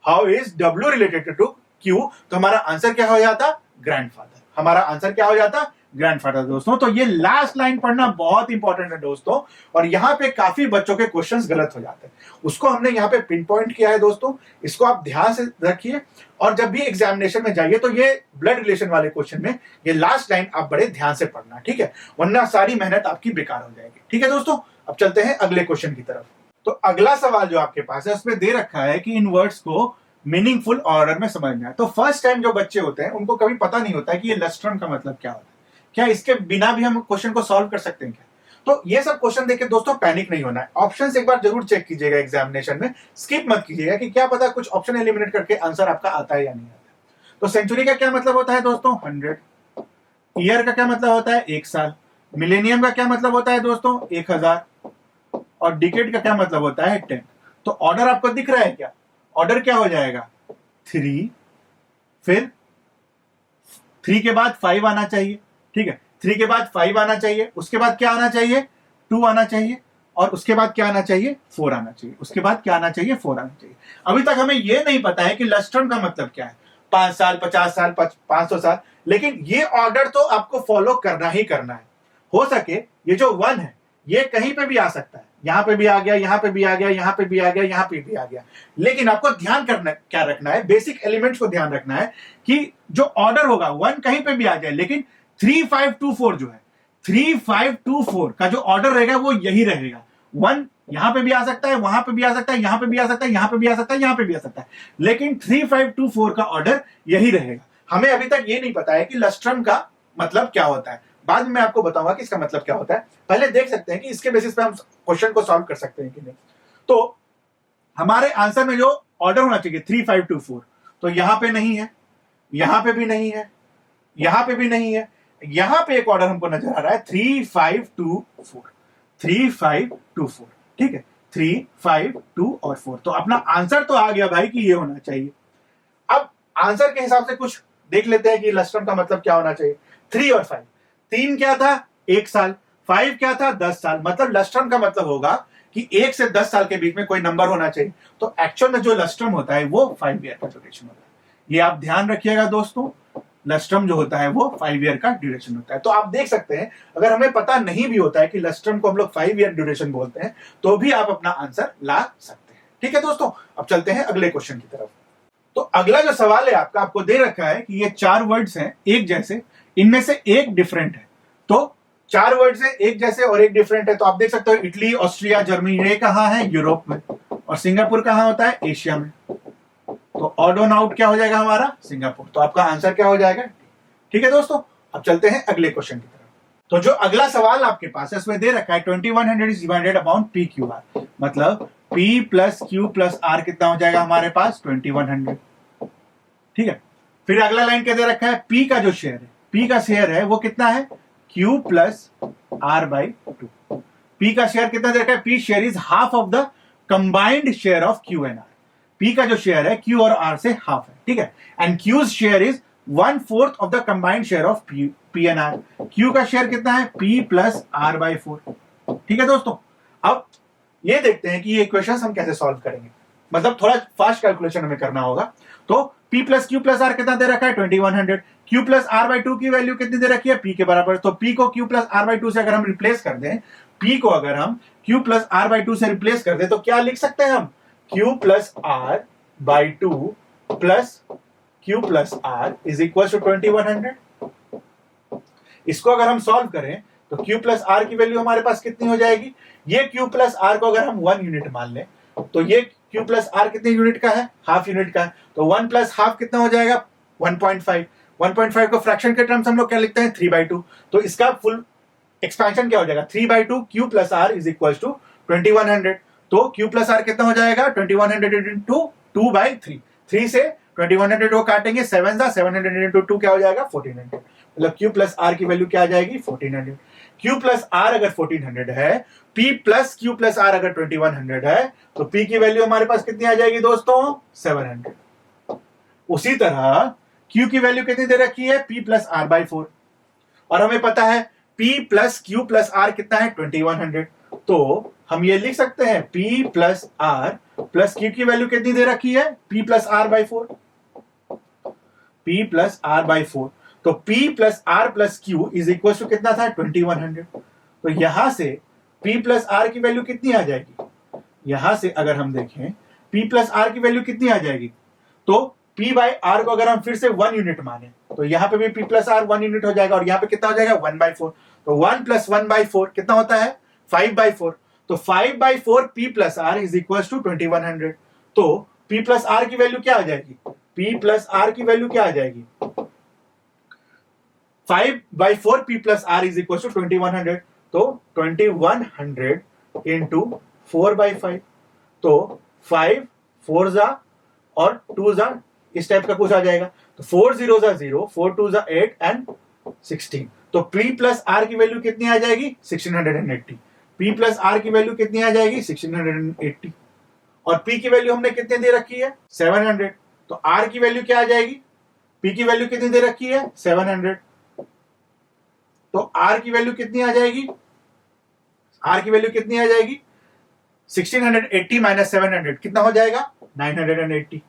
how is W related to Q, तो हमारा आंसर क्या हो जाता, ग्रैंडफादर। हमारा आंसर क्या हो जाता, ग्रैंडफादर दोस्तों। तो ये लास्ट लाइन पढ़ना बहुत इंपॉर्टेंट है दोस्तों, और यहां पे काफी बच्चों के क्वेश्चंस गलत हो जाते हैं, उसको हमने यहां पे पिन पॉइंट किया है दोस्तों। इसको आप ध्यान से रखिए और जब भी एग्जामिनेशन में जाइए तो ये ब्लड रिलेशन वाले क्वेश्चन में ये लास्ट लाइन आप बड़े ध्यान से पढ़ना, ठीक है, वरना सारी मेहनत आपकी बेकार हो जाएगी। ठीक है दोस्तों, अब चलते हैं अगले क्वेश्चन की तरफ। तो अगला सवाल जो आपके पास है उसमें दे रखा है कि इन वर्ड्स को मीनिंगफुल ऑर्डर में समझना है। तो फर्स्ट टाइम जो बच्चे होते हैं उनको कभी पता नहीं होता है कि ये लस्ट्रम का मतलब क्या होता है, क्या इसके बिना भी हम क्वेश्चन को सॉल्व कर सकते हैं क्या। तो ये सब क्वेश्चन देख के दोस्तों पैनिक नहीं होना है, ऑप्शंस एक बार जरूर चेक कीजिएगा एग्जामिनेशन में, स्किप मत कीजिएगा कि क्या पता कुछ ऑप्शन एलिमिनेट करके आंसर आपका आता है या नहीं आता है। तो सेंचुरी का क्या मतलब होता है दोस्तों, 100। ईयर का क्या मतलब होता है, 1 साल। मिलेनियम का क्या मतलब होता है दोस्तों, 1000। और डिकेड का क्या मतलब होता है, 10। तो ऑर्डर आपको दिख रहा है क्या, ऑर्डर क्या हो जाएगा, 3, फिर 3 के बाद 5 आना चाहिए, ठीक है, 3 के बाद 5 आना चाहिए, उसके बाद क्या आना चाहिए, 2 आना चाहिए, और उसके बाद क्या आना चाहिए, 4 आना चाहिए, उसके बाद क्या आना चाहिए, 4 आना चाहिए। अभी तक हमें यह नहीं पता है कि लस्ट्रम का मतलब क्या है, 5 साल, 50 साल, 500 साल, लेकिन ये ऑर्डर तो आपको फॉलो करना ही करना है। हो सके ये जो 1 है ये कहीं पे भी आ सकता है, यहां पे भी आ गया, यहां पे भी आ गया, यहां पे भी आ गया, यहां पे भी आ गया, लेकिन आपको ध्यान करना क्या रखना है, बेसिक एलिमेंट्स को ध्यान रखना है कि जो ऑर्डर होगा 1 कहीं पे भी आ जाए, लेकिन 3524 जो है, 3524 का जो ऑर्डर रहेगा वो यही रहेगा। 1 यहां पे भी आ सकता है, वहां पे भी आ सकता है, यहां पे भी आ सकता है, यहां पे भी आ सकता है, यहां पे भी आ सकता है, लेकिन 3524 का ऑर्डर यही रहेगा। हमें अभी तक ये नहीं पता है कि लस्ट्रम का मतलब क्या होता है, बाद में मैं आपको बताऊंगा कि इसका मतलब क्या होता है। पहले देख सकते हैं कि इसके बेसिस पे हम क्वेश्चन को सॉल्व कर सकते हैं कि नहीं। तो हमारे आंसर में जो ऑर्डर होना चाहिए 3524, तो यहां पे नहीं है, यहां पे भी नहीं है, यहां पे भी नहीं है, यहां पे एक ऑर्डर हमको नजर आ रहा है 3524, 3524, ठीक है, 3, 5, 2 और 4। तो अपना आंसर तो आ गया भाई कि ये होना चाहिए। अब आंसर के हिसाब से कुछ देख लेते हैं कि लस्ट्रम का मतलब क्या होना चाहिए। 3 और 5, 3 क्या था, 1 साल, 5 क्या था, 10 साल, मतलब लस्ट्रम का मतलब होगा कि 1 से 10 साल के बीच में कोई नंबर होना चाहिए। तो एक्चुअल में जो लस्ट्रम होता है वो 5 ईयर का ड्यूरेशन होता है। ये आप ध्यान रखिएगा दोस्तों, लस्ट्रम जो होता है वो 5 ईयर का ड्यूरेशन होता है। तो आप देख सकते हैं अगर हमें पता नहीं भी होता है कि लस्ट्रम को हम लोग 5 ईयर ड्यूरेशन बोलते हैं तो भी आप अपना आंसर ला सकते हैं। ठीक है दोस्तों, अब चलते हैं अगले क्वेश्चन की तरफ। तो अगला जो सवाल है आपका, आपको दे रखा है कि ये 4 वर्ड्स हैं एक जैसे, इनमें से एक डिफरेंट है। तो 4 वर्ड्स हैं एक जैसे और एक डिफरेंट है, तो आप देख सकते हो इटली, ऑस्ट्रिया, जर्मनी, ये कहां है, यूरोप में, और सिंगापुर कहां होता है, एशिया में। तो ऑड ऑन आउट क्या हो जाएगा हमारा, सिंगापुर। तो आपका आंसर क्या हो जाएगा, ठीक है दोस्तों। अब चलते हैं अगले क्वेश्चन की तरफ। तो जो अगला सवाल आपके पास है उसमें दे रखा है 2100 is divided upon P Q R, मतलब P plus Q plus R कितना हो जाएगा हमारे पास, 2100, ठीक है। फिर अगला लाइन क्या दे रखा है, P का जो शेयर है, P का शेयर है वो कितना है, Q plus R by 2। P का शेयर कितना दे रखा है, P share is half of the combined share of Q and R। P का जो शेयर है Q और R से हाफ है, ठीक है, and Q's share is 1/4 of the combined share of P and R। Q का शेयर कितना है, P प्लस R बाई 4, ठीक है दोस्तों। अब ये देखते हैं कि ये इक्वेशंस हम कैसे सॉल्व करेंगे, मतलब थोड़ा फास्ट कैलकुलेशन हमें करना होगा। तो P plus Q plus R कितना दे रखा है, 2100। Q प्लस R बाई 2 की वैल्यू कितनी दे रखी है, P के बराबर। तो P को Q प्लस R बाई 2 से अगर हम रिप्लेस कर दें, P को अगर हम Q प्लस R बाई 2 से रिप्लेस कर दें तो क्या लिख सकते हैं हम, Q plus R by 2 plus Q plus R is equal to 2100। इसको अगर हम सॉल्व करें तो Q प्लस R की वैल्यू हमारे पास कितनी हो जाएगी, ये Q प्लस R को अगर हम 1 यूनिट मान लें तो ये Q प्लस आर कितने यूनिट का है? हाफ यूनिट का है। तो 1 प्लस हाफ कितना हो जाएगा? 1.5। 1.5 को फ्रैक्शन के टर्म्स हम लोग क्या लिखते हैं? 3/2। तो इसका फुल एक्सपेंशन क्या हो जाएगा? 3/2 Q plus R is equal to 2100। तो Q प्लस आर कितना हो जाएगा? 2100 इंटू 2/3। 3 से 2100 को काटेंगे, 700 इंटू 2 क्या हो जाएगा? 1400। मतलब Q प्लस आर की वैल्यू क्या आ जाएगी? 1400। Q प्लस आर अगर 1400 है, P plus Q plus R अगर 2100 है, तो P की वैल्यू हमारे पास कितनी आ जाएगी दोस्तों? 700। उसी तरह Q की वैल्यू कितनी दे रखी है? P plus R by 4। और हमें पता है P plus Q plus R कितना है? 2100। तो हम ये लिख सकते हैं P plus R plus Q की वैल्यू कितनी दे रखी है? P plus R by 4। P plus R by 4। तो P plus R plus Q is equal to कितना था? 2100। तो यहां से P प्लस आर की वैल्यू कितनी आ जाएगी? यहां से अगर हम देखें P प्लस आर की वैल्यू कितनी आ जाएगी? तो P बाई आर को अगर हम फिर से 1 यूनिट माने, तो यहां पे भी P प्लस आर 1 यूनिट हो जाएगा, और यहां पे कितना हो जाएगा? 1/4। तो 1 प्लस 1/4 कितना होता है? 5/4। तो 5/4 P plus R is equal to 2100। तो P प्लस आर की वैल्यू क्या आ जाएगी? P प्लस आर की वैल्यू क्या आ जाएगी? 5/4 P plus R is equal to 2100। तो 2100 इंटू 4/5। तो 5 4 जा और 2 जा, इस टाइप का कुछ आ जाएगा। तो 4 0 जा 0, 4 2 जा 8 एंड 16। तो P प्लस आर की वैल्यू कितनी आ जाएगी? 1680। P प्लस आर की वैल्यू कितनी आ जाएगी? 1680। और P की वैल्यू हमने कितनी दे रखी है? 700। तो R की वैल्यू क्या आ जाएगी? P की वैल्यू कितनी दे रखी है? 700। तो R की वैल्यू कितनी आ जाएगी? R की वैल्यू कितनी आ जाएगी? 1680 माइनस 700 कितना हो जाएगा? 980।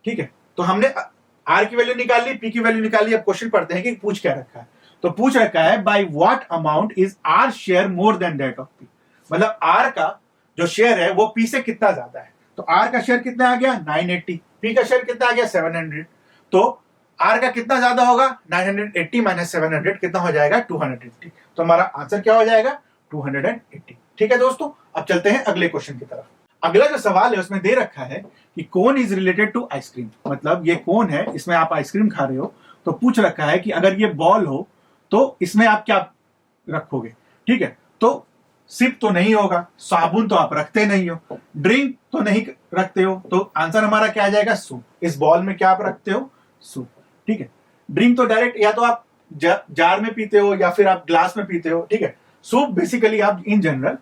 ठीक है, तो हमने R की वैल्यू निकाल ली, P की वैल्यू निकाल ली। अब क्वेश्चन पढ़ते हैं कि पूछ क्या रखा है। तो पूछ रखा है by what amount is R share more than that of P। मतलब R का जो शेयर है वो P से कितना ज्यादा है। तो R का शेयर कितना आ गया? 980। P का शेयर कितना आ गया? 700। तो R का कितना ज्यादा होगा? 980 माइनस 700 कितना हो जाएगा? 280। तो हमारा आंसर क्या हो जाएगा? 280। ठीक है दोस्तों, अब चलते हैं अगले क्वेश्चन की तरफ। अगला जो सवाल है उसमें दे रखा है कि cone is related to ice cream. मतलब ये कोन है, इसमें आप आइसक्रीम खा रहे हो, तो पूछ रखा है कि अगर ये बॉल हो तो इसमें आप क्या रखोगे। ठीक है, तो सिप तो नहीं होगा, साबुन तो आप रखते नहीं हो, ड्रिंक तो नहीं रखते हो, तो आंसर हमारा क्या आ जाएगा? सूप। इस बॉल में क्या आप रखते हो? सूप। ठीक है, ड्रिंक तो डायरेक्ट या तो आप जार में पीते हो या फिर आप ग्लास में पीते हो। ठीक है, सूप बेसिकली आप इन जनरल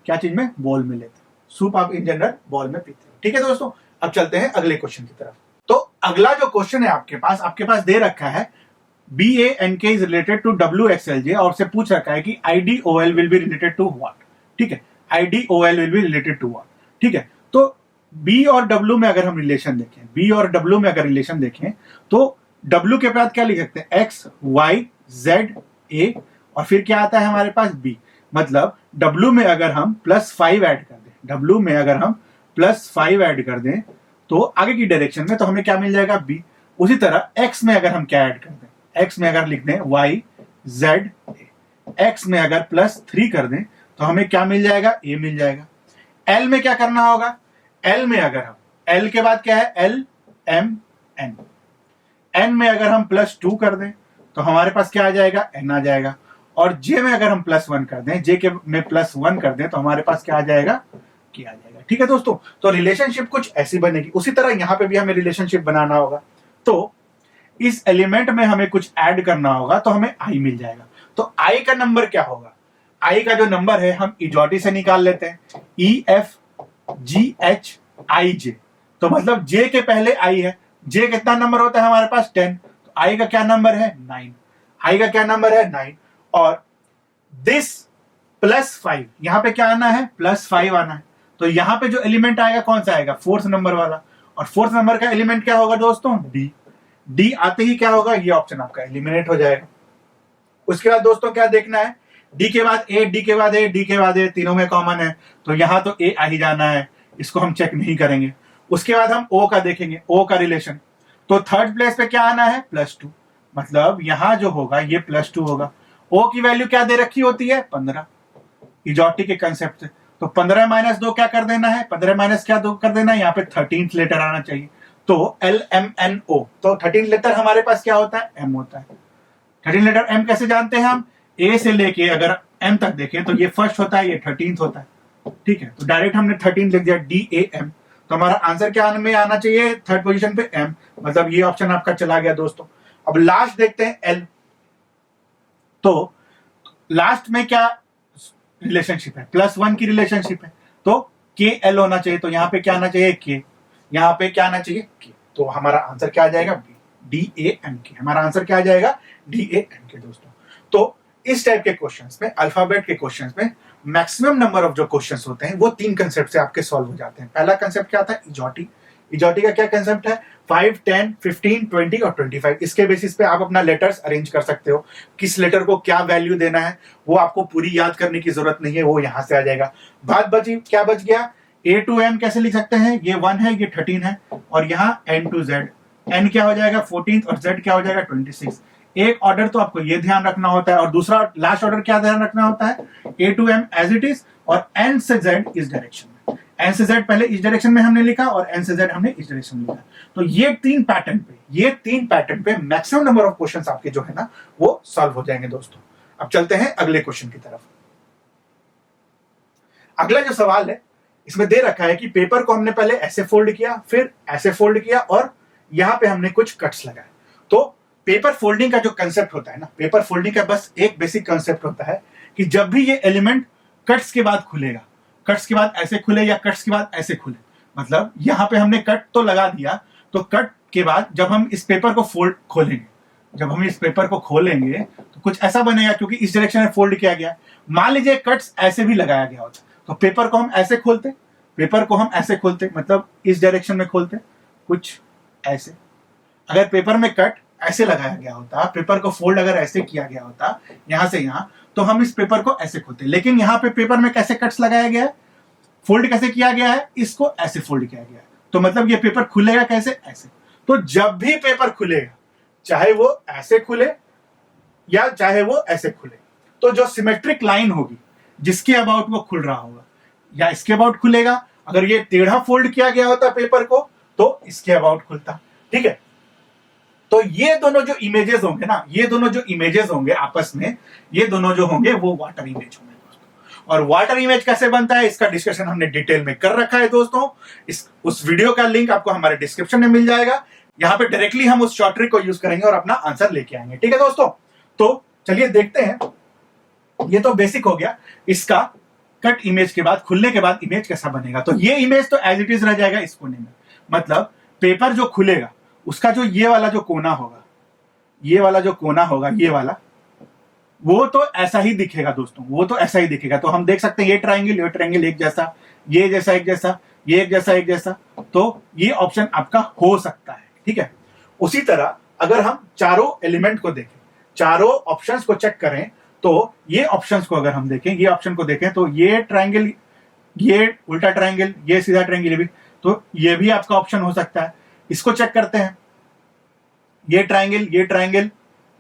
क्या चीज में? बॉल में लेते हो। सूप आप इन जनरल बॉल में पीते हो। ठीक है दोस्तों, अब चलते हैं अगले क्वेश्चन की तरफ। तो अगला जो क्वेश्चन है आपके पास दे रखा है BANK is related to WXLJ, और से पूछ रखा है कि IDOL will be related to what। ठीक है, IDOL will be related to what। ठीक है, तो B और W में अगर हम रिलेशन देखें, तो W के बाद क्या लिख सकते हैं? X Y Z A, और फिर क्या आता है हमारे पास? B। मतलब W में अगर हम +5 ऐड कर दें, तो आगे की डायरेक्शन में तो हमें क्या मिल जाएगा? B। उसी तरह X में अगर हम क्या ऐड कर दें? X में अगर लिख दें Y Z A, X में अगर +3 कर दें तो हमें क्या मिल जाएगा? A मिल जाएगा। L में क्या करना होगा? L में अगर हम L के बाद क्या है? L M N। N में अगर हम +2 कर दें तो हमारे पास क्या आ जाएगा? N आ जाएगा। और J में अगर हम +1 कर दें, J के में +1 कर दें तो हमारे पास क्या आ जाएगा? K आ जाएगा। ठीक है दोस्तों, तो रिलेशनशिप कुछ ऐसी बनेगी। उसी तरह यहां पे भी हमें रिलेशनशिप बनाना होगा। तो इस एलिमेंट में हमें कुछ ऐड करना होगा, तो हमें I मिल जाएगा। तो I का नंबर क्या होगा? I का जो नंबर है हम इजॉटी से निकाल लेते हैं, EFGHIJ। तो मतलब J के पहले I है। J कितना नंबर होता है हमारे पास? 10। तो I का क्या नंबर है? 9। I का क्या नंबर है? 9। और दिस +5, यहां पे क्या आना है? +5 आना है। तो यहां पे जो एलिमेंट आएगा कौन सा आएगा? 4th नंबर वाला। और 4th नंबर का एलिमेंट क्या होगा दोस्तों? D आते ही क्या होगा? ये ऑप्शन आपका एलिमिनेट हो जाएगा। उसके बाद दोस्तों क्या देखना है? D के बाद A, D के बाद A, D के बाद A, तीनों में कॉमन है, तो यहां तो A आ ही जाना है, इसको हम चेक नहीं करेंगे। उसके बाद हम O का देखेंगे, O का रिलेशन। तो 3rd प्लेस पे क्या आना है? +2। मतलब यहां जो होगा ये +2 होगा। O की वैल्यू क्या दे रखी होती है? 15, इजॉटी के कंसेप्ट से। तो 15 माइनस 2 क्या कर देना है, 15 माइनस क्या 2 कर देना है, यहाँ पे 13th लेटर आना चाहिए। तो LMNO, तो 13 लेटर हमारे पास क्या होता है, M होता है। 13 लेटर M कैसे जानते हैं हम, A से लेके अगर M तक देखें तो ये फर्स्ट होता है, ये 13th होता है, ठीक है। तो डायरेक्ट हमने 13 लिख दिया, DAM। तो हमारा आंसर क्या में आना चाहिए, थर्ड पोजीशन पे M, मतलब ये ऑप्शन आपका चला गया दोस्तों। अब लास्ट देखते हैं L। तो लास्ट में क्या रिलेशनशिप है, +1 की रिलेशनशिप है, तो KL होना चाहिए। तो यहाँ पे क्या आना चाहिए, K, यहाँ पे क्या आना चाहिए, K। तो हमारा आंसर क्या आ जाएगा, DAMK। हमारा आंसर क्या आ जाएगा, DAMK दोस्तों। तो इस टाइप के क्वेश्चंस में, अल्फाबेट के क्वेश्चंस में मैक्सिमम नंबर ऑफ जो क्वेश्चंस होते हैं वो 3 कंसेप्ट से आपके सॉल्व हो जाते हैं। पहला कंसेप्ट क्या था, इजॉटी। इजॉटी का क्या कंसेप्ट है, 5, 10, 15, 20 और 25। इसके बेसिस पे आप अपना लेटर्स अरेंज कर सकते हो, किस लेटर को क्या वैल्यू देना है वो आपको पूरी याद करने की जरूरत नहीं है, वो यहां से आ जाएगा। बात बची, क्या बच गया, A to M कैसे लिख सकते हैं, ये 1 है, ये 13 है, और यहाँ N to Z, N क्या हो जाएगा 14 और Z क्या हो जाएगा 26। एक ऑर्डर तो आपको ये ध्यान रखना होता है, और दूसरा लास्ट ऑर्डर क्या ध्यान रखना होता है, A to M as it is, और N से Z इस डायरेक्शन में। N से Z पहले इस डायरेक्शन में हमने लिखा, और N से Z हमने इस डायरेक्शन में लिखा। तो ये तीन पैटर्न पे मैक्सिमम नंबर ऑफ क्वेश्चंस आपके जो है ना वो सॉल्व हो जाएंगे दोस्तों। अब चलते हैं अगले क्वेश्चन की तरफ। अगला जो सवाल है इसमें दे रखा है कि पेपर को हमने पहले ऐसे फोल्ड किया, फिर ऐसे फोल्ड किया, और यहां पे हमने कुछ कट्स लगाए। तो पेपर फोल्डिंग का जो कंसेप्ट होता है ना, पेपर फोल्डिंग का बस एक बेसिक कंसेप्ट होता है कि जब भी ये एलिमेंट कट्स के बाद खुलेगा, कट्स के बाद ऐसे खुले या कट्स के बाद ऐसे खुले, मतलब यहां पे हमने कट तो लगा दिया, तो कट के बाद जब हम इस पेपर को खोलेंगे, जब हम इस पेपर को खोलेंगे तो कुछ ऐसा बनेगा, क्योंकि इस डायरेक्शन में फोल्ड किया गया। मान लीजिए कट्स ऐसे भी लगाया गया होता, तो पेपर को हम ऐसे खोलते, पेपर को हम ऐसे खोलते, मतलब इस डायरेक्शन में खोलते, कुछ ऐसे। अगर पेपर में कट ऐसे लगाया गया होता, पेपर को फोल्ड अगर ऐसे किया गया होता यहां से यहां, तो हम इस पेपर को ऐसे खोलते। लेकिन यहाँ पे पेपर में कैसे कट्स लगाया गया है, फोल्ड कैसे किया गया है, इसको ऐसे फोल्ड किया गया है। तो मतलब ये पेपर खुलेगा कैसे, ऐसे। तो जब भी पेपर खुलेगा, चाहे वो ऐसे खुले या चाहे वो ऐसे खुले, तो जो सिमेट्रिक लाइन होगी जिसके अबाउट वो खुल रहा होगा, या इसके अबाउट खुलेगा। अगर ये टेढ़ा फोल्ड किया गया होता पेपर को तो इसके अबाउट खुलता, ठीक है। तो ये दोनों जो इमेजेस होंगे ना, ये दोनों जो इमेजेस होंगे आपस में, ये दोनों जो होंगे वो वाटर इमेज होंगे दोस्तों। और वाटर इमेज कैसे बनता है इसका डिस्कशन हमने डिटेल में कर रखा है दोस्तों। उस वीडियो का लिंक आपको हमारे डिस्क्रिप्शन में मिल जाएगा। यहाँ पे डायरेक्टली हम उस शॉर्ट ट्रिक को यूज करेंगे और अपना आंसर लेके आएंगे, ठीक है दोस्तों। तो चलिए देखते हैं, ये तो बेसिक हो गया। इसका कट इमेज के बाद, खुलने के बाद इमेज कैसा बनेगा। तो ये इमेज तो एज इट इज रह जाएगा इस कोने में, मतलब पेपर जो खुलेगा उसका जो ये वाला जो कोना होगा, ये वाला जो कोना होगा, ये वाला, वो तो ऐसा ही दिखेगा दोस्तों, वो तो ऐसा ही दिखेगा। तो हम देख सकते हैं ये ट्रायंगल एक जैसा, ये जैसा एक जैसा, ये एक जैसा एक जैसा। तो ये ऑप्शन आपका हो सकता है, ठीक है। उसी तरह अगर हम चारों एलिमेंट को देखें, चारों ऑप्शंस को चेक करें, तो ये ऑप्शंस को अगर हम देखें, ये ऑप्शन को देखें, तो ये ट्रायंगल, ये उल्टा ट्रायंगल, ये सीधा ट्रायंगल भी, तो ये भी आपका ऑप्शन हो सकता है। इसको चेक करते हैं, ये ट्रायंगल, ये ट्रायंगल,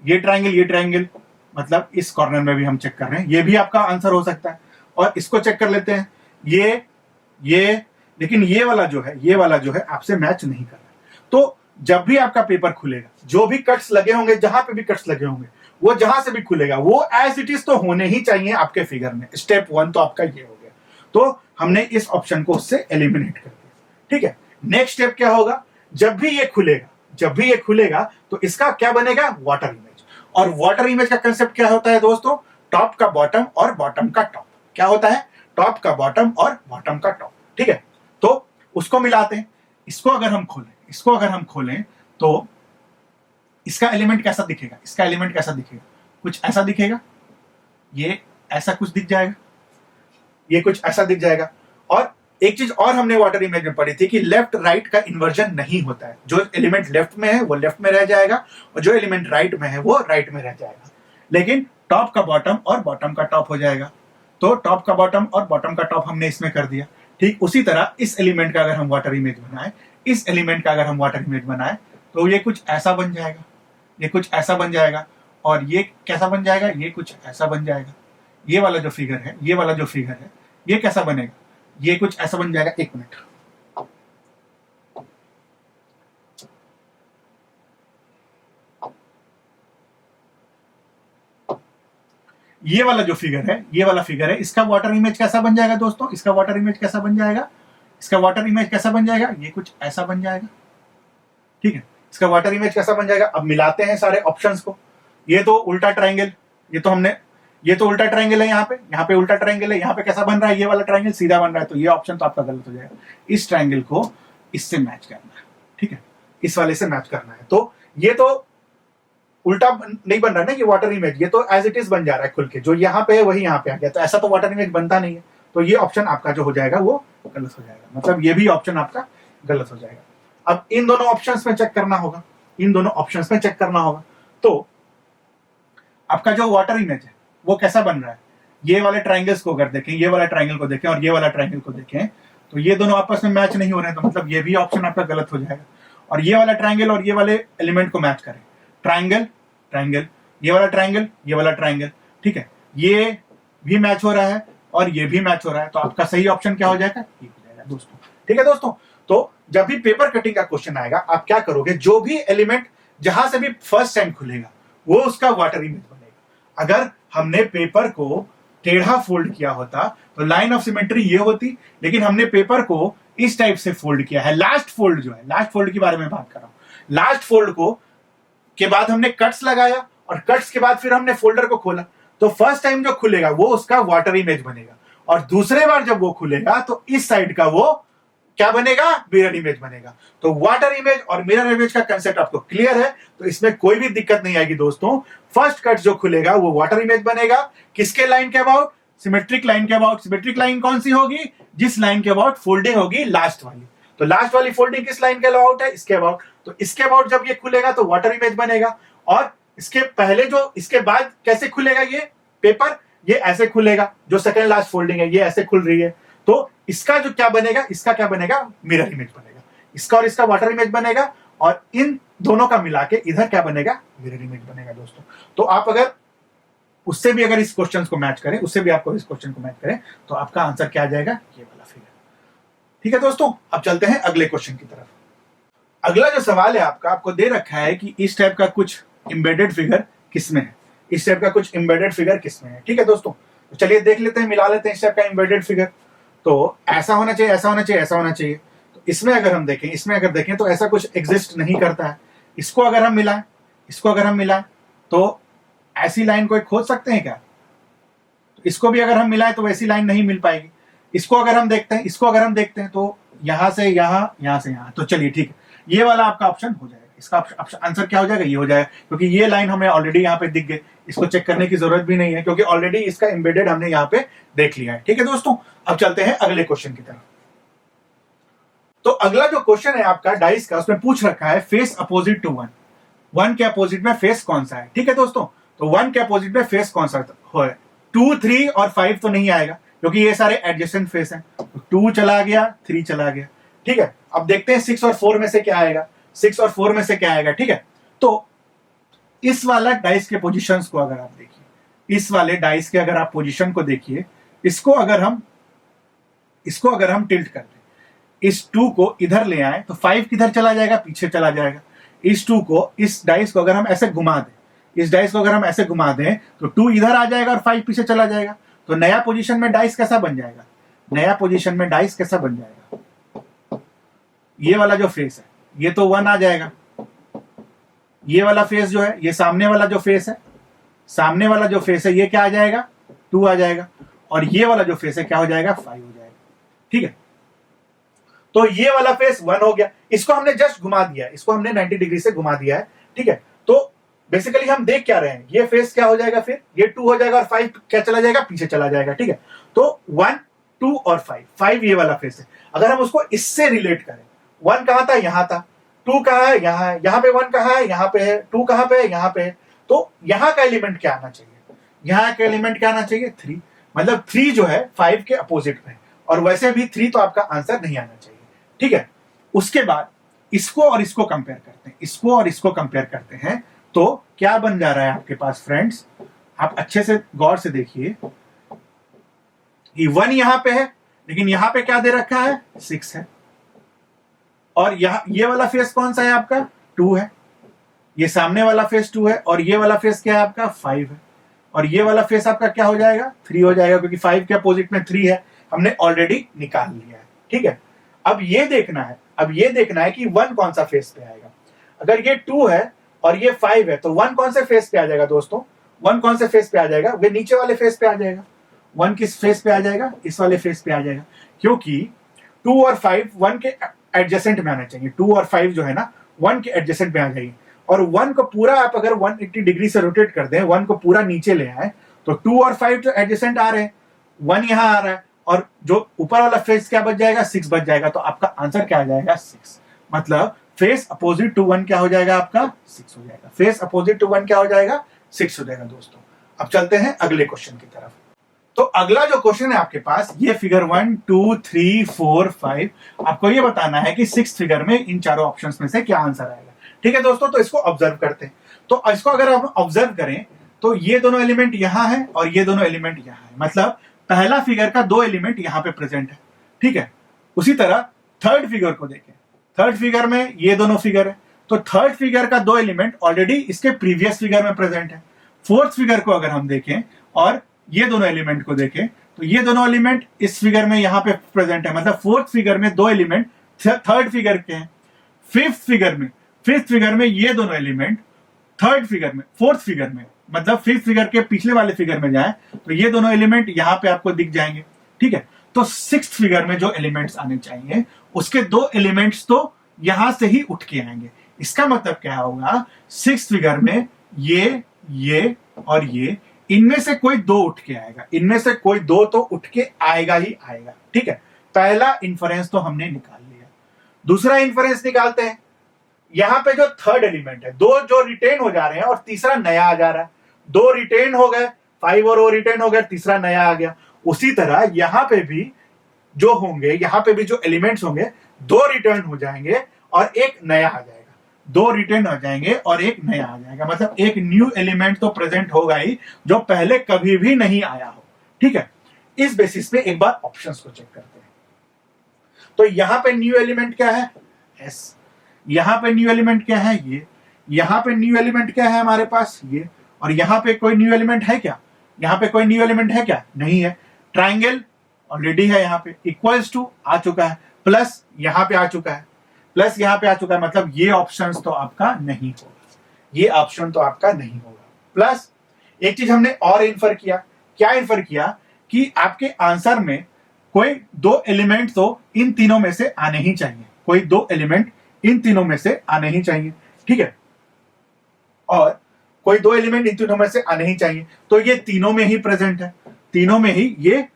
ये ट्रायंगल, ये ट्रायंगल, मतलब इस कॉर्नर में भी हम चेक कर रहे हैं, ये भी आपका आंसर हो सकता है। और इसको चेक कर लेते हैं, ये, लेकिन ये वाला जो है, ये वाला जो है आपसे मैच नहीं कर रहा। तो जब भी आपका पेपर खुलेगा, जो भी कट्स लगे होंगे, जहां पे भी कट्स लगे होंगे, वो जहां से भी खुलेगा वो एज इट इज तो होने ही चाहिए आपके फिगर में। स्टेप 1 तो आपका ये हो गया, तो हमने इस ऑप्शन को उससे एलिमिनेट कर दिया, ठीक है। नेक्स्ट स्टेप क्या होगा, जब भी ये खुलेगा तो इसका क्या बनेगा, वाटर इमेज। और वाटर इमेज का कंसेप्ट क्या होता है दोस्तों, टॉप का बॉटम और बॉटम का टॉप। क्या होता है, टॉप का बॉटम और बॉटम का टॉप, ठीक है। तो उसको मिलाते हैं। इसको अगर हम खोलें तो इसका एलिमेंट कैसा दिखेगा, इसका एलिमेंट कैसा दिखेगा, कुछ ऐसा दिखेगा, ये ऐसा कुछ दिख जाएगा, ये कुछ ऐसा दिख जाएगा। और एक चीज और हमने वाटर इमेज में पढ़ी थी कि लेफ्ट राइट का इन्वर्जन नहीं होता है। जो एलिमेंट लेफ्ट में है वो लेफ्ट में रह जाएगा, और जो एलिमेंट राइट में है वो राइट में रह जाएगा। लेकिन टॉप का बॉटम और बॉटम का टॉप हो जाएगा। तो टॉप का बॉटम और बॉटम का टॉप हमने इसमें कर दिया। ठीक उसी तरह इस एलिमेंट का अगर हम वाटर इमेज बनाए, इस एलिमेंट का अगर हम वाटर इमेज बनाए, तो ये कुछ ऐसा बन जाएगा, ये कुछ ऐसा बन जाएगा, और ये कैसा बन जाएगा, ये कुछ ऐसा बन जाएगा। ये वाला जो फिगर है, ये वाला जो फिगर है, ये कैसा बनेगा, ये कुछ ऐसा बन जाएगा, एक मिनट, ये वाला जो फिगर है, ये वाला फिगर है, इसका वाटर इमेज कैसा बन जाएगा दोस्तों, इसका वाटर इमेज कैसा बन जाएगा, इसका वाटर इमेज कैसा बन जाएगा, ये कुछ ऐसा बन जाएगा, ठीक है। इसका वाटर इमेज कैसा बन जाएगा, अब मिलाते हैं सारे ऑप्शंस को। ये तो उल्टा ट्राइंगल, ये तो उल्टा ट्राइंगल है, यहाँ पे उल्टा ट्राइंगल है, यहाँ पे कैसा बन रहा है, ये वाला ट्राइंगल सीधा बन रहा है, तो ये ऑप्शन तो आपका गलत हो जाएगा। इस ट्राइंगल को इससे मैच करना है, ठीक है, इस वाले से मैच करना है। तो ये तो उल्टा नहीं बन रहा है ना, ये वाटर इमेज, ये तो एज इट इज बन जा रहा है खुल के, जो यहाँ पे है वही यहाँ पे आ गया, तो ऐसा तो वाटर इमेज बनता नहीं है। तो ये ऑप्शन आपका जो हो जाएगा वो गलत हो जाएगा, मतलब ये भी ऑप्शन आपका गलत हो जाएगा। अब इन दोनों ऑप्शंस में चेक करना होगा, इन दोनों ऑप्शंस में चेक करना होगा। तो आपका जो वाटर इमेज है वो कैसा बन रहा है, ये वाले ट्राइंगल्स को अगर देखें, ये वाला ट्राइंगल को देखें और ये वाला ट्राइंगल को देखें, तो ये दोनों आपस में मैच नहीं हो रहे हैं, तो मतलब ये भी ऑप्शन आपका गलत हो जाएगा। और ये वाला ट्राइंगल और ये वाले एलिमेंट को मैच करें, ट्राइंगल ट्राइंगल, ये वाला ट्राइंगल, ये वाला ट्राइंगल, ठीक है, ये भी मैच हो रहा है और ये भी मैच हो रहा है, तो आपका सही ऑप्शन क्या हो जाएगा, ये हो जाएगा दोस्तों, ठीक है दोस्तों। तो जब भी पेपर कटिंग का क्वेश्चन आएगा, आप क्या करोगे, जो भी एलिमेंट जहां से भी फर्स्ट टाइम खुलेगा वो उसका वाटर इमेज बनेगा। अगर हमने पेपर को टेढ़ा फोल्ड किया होता तो लाइन ऑफ सिमेट्री ये होती, लेकिन हमने पेपर को इस टाइप से फोल्ड किया है। लास्ट फोल्ड जो है, लास्ट फोल्ड की बारे में बात कर रहा हूं, लास्ट फोल्ड को के बाद हमने कट्स लगाया और कट्स के बाद फिर हमने फोल्डर को खोला, तो फर्स्ट टाइम जो खुलेगा वो उसका वाटर इमेज बनेगा, और दूसरे बार जब वो खुलेगा तो इस साइड का वो क्या बनेगा, मिरर इमेज बनेगा। तो वाटर इमेज और मिरर इमेज का कंसेप्ट आपको क्लियर है, तो इसमें कोई भी दिक्कत नहीं आएगी दोस्तों। फर्स्ट कट जो खुलेगा वो वाटर इमेज बनेगा, किसके लाइन के अबाउट, सिमेट्रिक लाइन के अबाउट। सिमेट्रिक लाइन कौन सी होगी, जिस लाइन के अबाउट फोल्डिंग होगी लास्ट वाली, तो लास्ट वाली फोल्डिंग किस लाइन के अबाउट है, इसके अबाउट, तो इसके अबाउट जब ये खुलेगा तो वाटर इमेज बनेगा। और इसके पहले जो, इसके बाद कैसे खुलेगा ये पेपर, ये ऐसे खुलेगा, जो सेकंड लास्ट फोल्डिंग है ये ऐसे खुल रही है, तो इसका जो क्या बनेगा, इसका क्या बनेगा, मिरर इमेज बनेगा, इसका और इसका वाटर इमेज बनेगा, और इन दोनों का मिला के इधर क्या बनेगा, मिरर इमेज बनेगा दोस्तों। तो आप अगर उससे भी अगर इस क्वेश्चन को मैच करें, उससे भी आपको इस क्वेश्चन को मैच करें, तो आपका आंसर क्या आ जाएगा, ये वाला फिगर, ठीक है दोस्तों। अब चलते हैं अगले क्वेश्चन की तरफ। अगला जो सवाल है आपका, आपको दे रखा है कि इस टाइप का कुछ एम्बेडेड फिगर किसमें है, इस टाइप का कुछ एम्बेडेड फिगर किसमें है, ठीक है दोस्तों। तो चलिए देख लेते हैं, मिला लेते हैं इस टाइप का एम्बेडेड फिगर। तो ऐसा होना चाहिए, ऐसा होना चाहिए, ऐसा होना चाहिए। तो इसमें अगर हम देखें, इसमें अगर देखें तो ऐसा कुछ एग्जिस्ट नहीं करता है। इसको अगर हम मिलाएं, इसको अगर हम मिलाएं, तो ऐसी लाइन कोई खोज सकते हैं क्या, तो इसको भी अगर हम मिलाएं तो वैसी लाइन नहीं मिल पाएगी। इसको अगर हम देखते हैं, इसको अगर हम देखते हैं, तो यहां से यहां, यहां से यहां, तो चलिए ठीक है, ये वाला आपका ऑप्शन हो जाएगा। इसका आंसर क्या हो जाएगा, ये हो जाएगा, क्योंकि ये लाइन हमें ऑलरेडी यहाँ पे दिख गई, इसको चेक करने की जरूरत भी नहीं है, क्योंकि ऑलरेडी इसका एम्बेडेड हमने यहाँ पे देख लिया है, ठीक है दोस्तों। अब चलते हैं अगले क्वेश्चन की तरफ। तो अगला जो क्वेश्चन है आपका डाइस का, उसमें पूछ रखा है फेस अपोजिट टू 1, 1 के अपोजिट में फेस कौन सा है, ठीक है दोस्तों। तो 1 के अपोजिट में फेस कौन सा है, 2, 3 और 5 तो नहीं आएगा, क्योंकि ये सारे एडजेसेंट फेस हैं। 2 चला गया, 3 चला गया, ठीक है। अब देखते हैं 6 और 4 में से क्या आएगा, 6 और 4 में से क्या आएगा, ठीक है। तो इस वाला डाइस के पोजीशंस को अगर आप देखिए, इस वाले डाइस के अगर आप पोजीशन को देखिए, इसको अगर हम टिल्ट कर दें, इस 2 को इधर ले आए तो 5 किधर चला जाएगा, पीछे चला जाएगा। इस 2 को, इस डाइस को अगर हम ऐसे घुमा दें, इस डाइस को अगर हम ऐसे घुमा दें, तो 2 इधर आ जाएगा और 5 पीछे चला जाएगा। तो नया पोजीशन में डाइस कैसा बन जाएगा, नया पोजीशन में डाइस कैसा बन जाएगा, ये वाला जो फेस है ये तो 1 आ जाएगा, ये वाला फेस जो है, ये सामने वाला जो फेस है, सामने वाला जो फेस है ये क्या आ जाएगा, 2 आ जाएगा, और ये वाला जो फेस है क्या हो जाएगा, 5 हो जाएगा, ठीक है। तो ये वाला फेस 1 हो गया, इसको हमने जस्ट घुमा दिया है, इसको हमने 90 डिग्री से घुमा दिया है, ठीक है। तो बेसिकली हम देख क्या रहे हैं, ये फेस क्या हो जाएगा, फिर ये 2 हो जाएगा और 5 क्या चला जाएगा, पीछे चला जाएगा, ठीक है। तो 1, 2 और 5 ये वाला फेस है। अगर हम उसको इससे रिलेट करें, 1 कहां था, यहां था, 2 कहां है, यहां है, यहां पे 1 कहां है, यहां पे है, 2 कहां पे है, यहां पे है, तो यहां का एलिमेंट क्या आना चाहिए, यहां का एलिमेंट क्या आना चाहिए, 3, मतलब 3 जो है 5 के अपोजिट में, और वैसे भी 3 तो आपका आंसर नहीं आना चाहिए, ठीक है। उसके बाद इसको और इसको कंपेयर करते हैं, इसको और इसको कंपेयर करते हैं, तो क्या बन जा रहा है आपके पास फ्रेंड्स, आप अच्छे से गौर से देखिए, कि 1 यहां पे है, लेकिन यहां पे क्या दे रखा है, 6 है। और ये वाला फेस कौन सा है आपका, 2 है। ये सामने वाला फेस 2 है, और ये वाला फेस क्या है आपका, 5 है। और ये वाला फेस आपका क्या हो जाएगा, 3 हो जाएगा, क्योंकि 5 के अपोजिट में 3 है, हमने ऑलरेडी निकाल लिया है। ठीक है, अब ये देखना है कि 1 कौन सा फेस पे आएगा। अगर ये 2 है और ये 5 है, तो 1 कौन से फेस पे आ जाएगा दोस्तों, 1 कौन से फेस पे आ जाएगा, वे नीचे वाले फेस पे आ जाएगा। 1 किस फेस पे आ जाएगा, इस वाले फेस पे आ जाएगा, क्योंकि 2 और 5 1 के एडजेसेंट में आना चाहिए। 2 और 5 जो है ना 1 के एडजेसेंट में आ जाएगी। और 1 को पूरा आप अगर 180 डिग्री से रोटेट कर दें, 1 को पूरा नीचे ले आए, तो 2 और 5 जो एडजेसेंट आ रहे हैं, 1 यहां आ रहा है, और जो ऊपर वाला फेस क्या बच जाएगा, 6 बच जाएगा। तो आपका आंसर क्या आ जाएगा, 6। मतलब फेस अपोजिट टू 1 क्या हो जाएगा आपका, 6 हो जाएगा। फेस अपोजिट टू 1 क्या हो जाएगा, 6 हो जाएगा दोस्तों। अब चलते हैं अगले क्वेश्चन की तरफ। तो अगला जो क्वेश्चन है आपके पास, ये फिगर 1 2 3 4 5, आपको ये बताना है कि 6th फिगर में इन चारों ऑप्शंस में से क्या आंसर आएगा। ठीक है दोस्तों, तो इसको ऑब्जर्व करते हैं। तो इसको अगर हम ऑब्जर्व करें, तो ये दोनों एलिमेंट यहां है और ये दोनों एलिमेंट यहां है, मतलब पहला फिगर का 2 एलिमेंट यहां पे प्रेजेंट है। ठीक है, उसी तरह थर्ड फिगर को देखें, थर्ड फिगर में ये दोनों फिगर है, तो थर्ड फिगर का 2 एलिमेंट ऑलरेडी इसके प्रीवियस फिगर में प्रेजेंट है। फोर्थ फिगर को अगर हम देखें और ये दोनों एलिमेंट को देखें, तो ये दोनों एलिमेंट इस फिगर में यहां पे प्रेजेंट है, मतलब फोर्थ फिगर में 2 एलिमेंट थर्ड फिगर के हैं। फिफ्थ फिगर में ये दोनों एलिमेंट थर्ड फिगर में, फोर्थ फिगर में, मतलब फिफ्थ फिगर के पिछले वाले फिगर में जाए, तो ये दोनों एलिमेंट यहां पे आपको दिख जाएंगे। ठीक है, तो 6th फिगर में जो एलिमेंट्स आने चाहिए, उसके 2 एलिमेंट्स तो यहां से ही उठ के आएंगे। इसका मतलब क्या होगा, 6th फिगर में ये और ये, इनमें से कोई 2 उठ के आएगा, इनमें से कोई 2 तो उठ के आएगा ही आएगा। ठीक है, पहला इंफरेंस तो हमने निकाल लिया। दूसरा इंफरेंस निकालते हैं। यहां पे जो थर्ड एलिमेंट है, 2 जो रिटेन हो जा रहे हैं और तीसरा नया आ जा रहा है। 2 रिटेन हो गए, 5 और वो रिटेन हो गए, तीसरा नया आ गया। उसी तरह यहां पे भी जो होंगे, यहां पे भी जो एलिमेंट्स होंगे, 2 रिटर्न हो जाएंगे और एक नया आ जाएगा। 2 रिटर्न हो जाएंगे और एक नया आ जाएगा, मतलब एक न्यू एलिमेंट तो प्रेजेंट होगा ही, जो पहले कभी भी नहीं आया हो। ठीक है, इस बेसिस पे एक बार ऑप्शंस को चेक करते हैं। तो यहां पे न्यू एलिमेंट क्या है, एस। यहां पे न्यू एलिमेंट क्या है, ये। यहां पे न्यू एलिमेंट क्या है हमारे पास, ये। और यहां पे कोई न्यू एलिमेंट है क्या, यहां पे कोई न्यू एलिमेंट है क्या, नहीं है। ट्राइंगल ऑलरेडी है यहां पे, इक्वल्स टू आ चुका है, प्लस यहां पे आ चुका है, प्लस यहां पे आ चुका है, मतलब ये ऑप्शंस तो आपका नहीं होगा, ये ऑप्शन तो आपका नहीं होगा। प्लस एक चीज हमने और इन्फर किया, क्या इन्फर किया, कि आपके आंसर में कोई 2 एलिमेंट तो इन तीनों में से आने ही चाहिए, कोई 2 एलिमेंट इन तीनों में से आने ही चाहिए। ठीक है, और कोई 2 एलिमेंट इन तीनों में से आने ही चाहिए, तो ये तीनों में ही प्रेजेंट है, तीनों में ही ये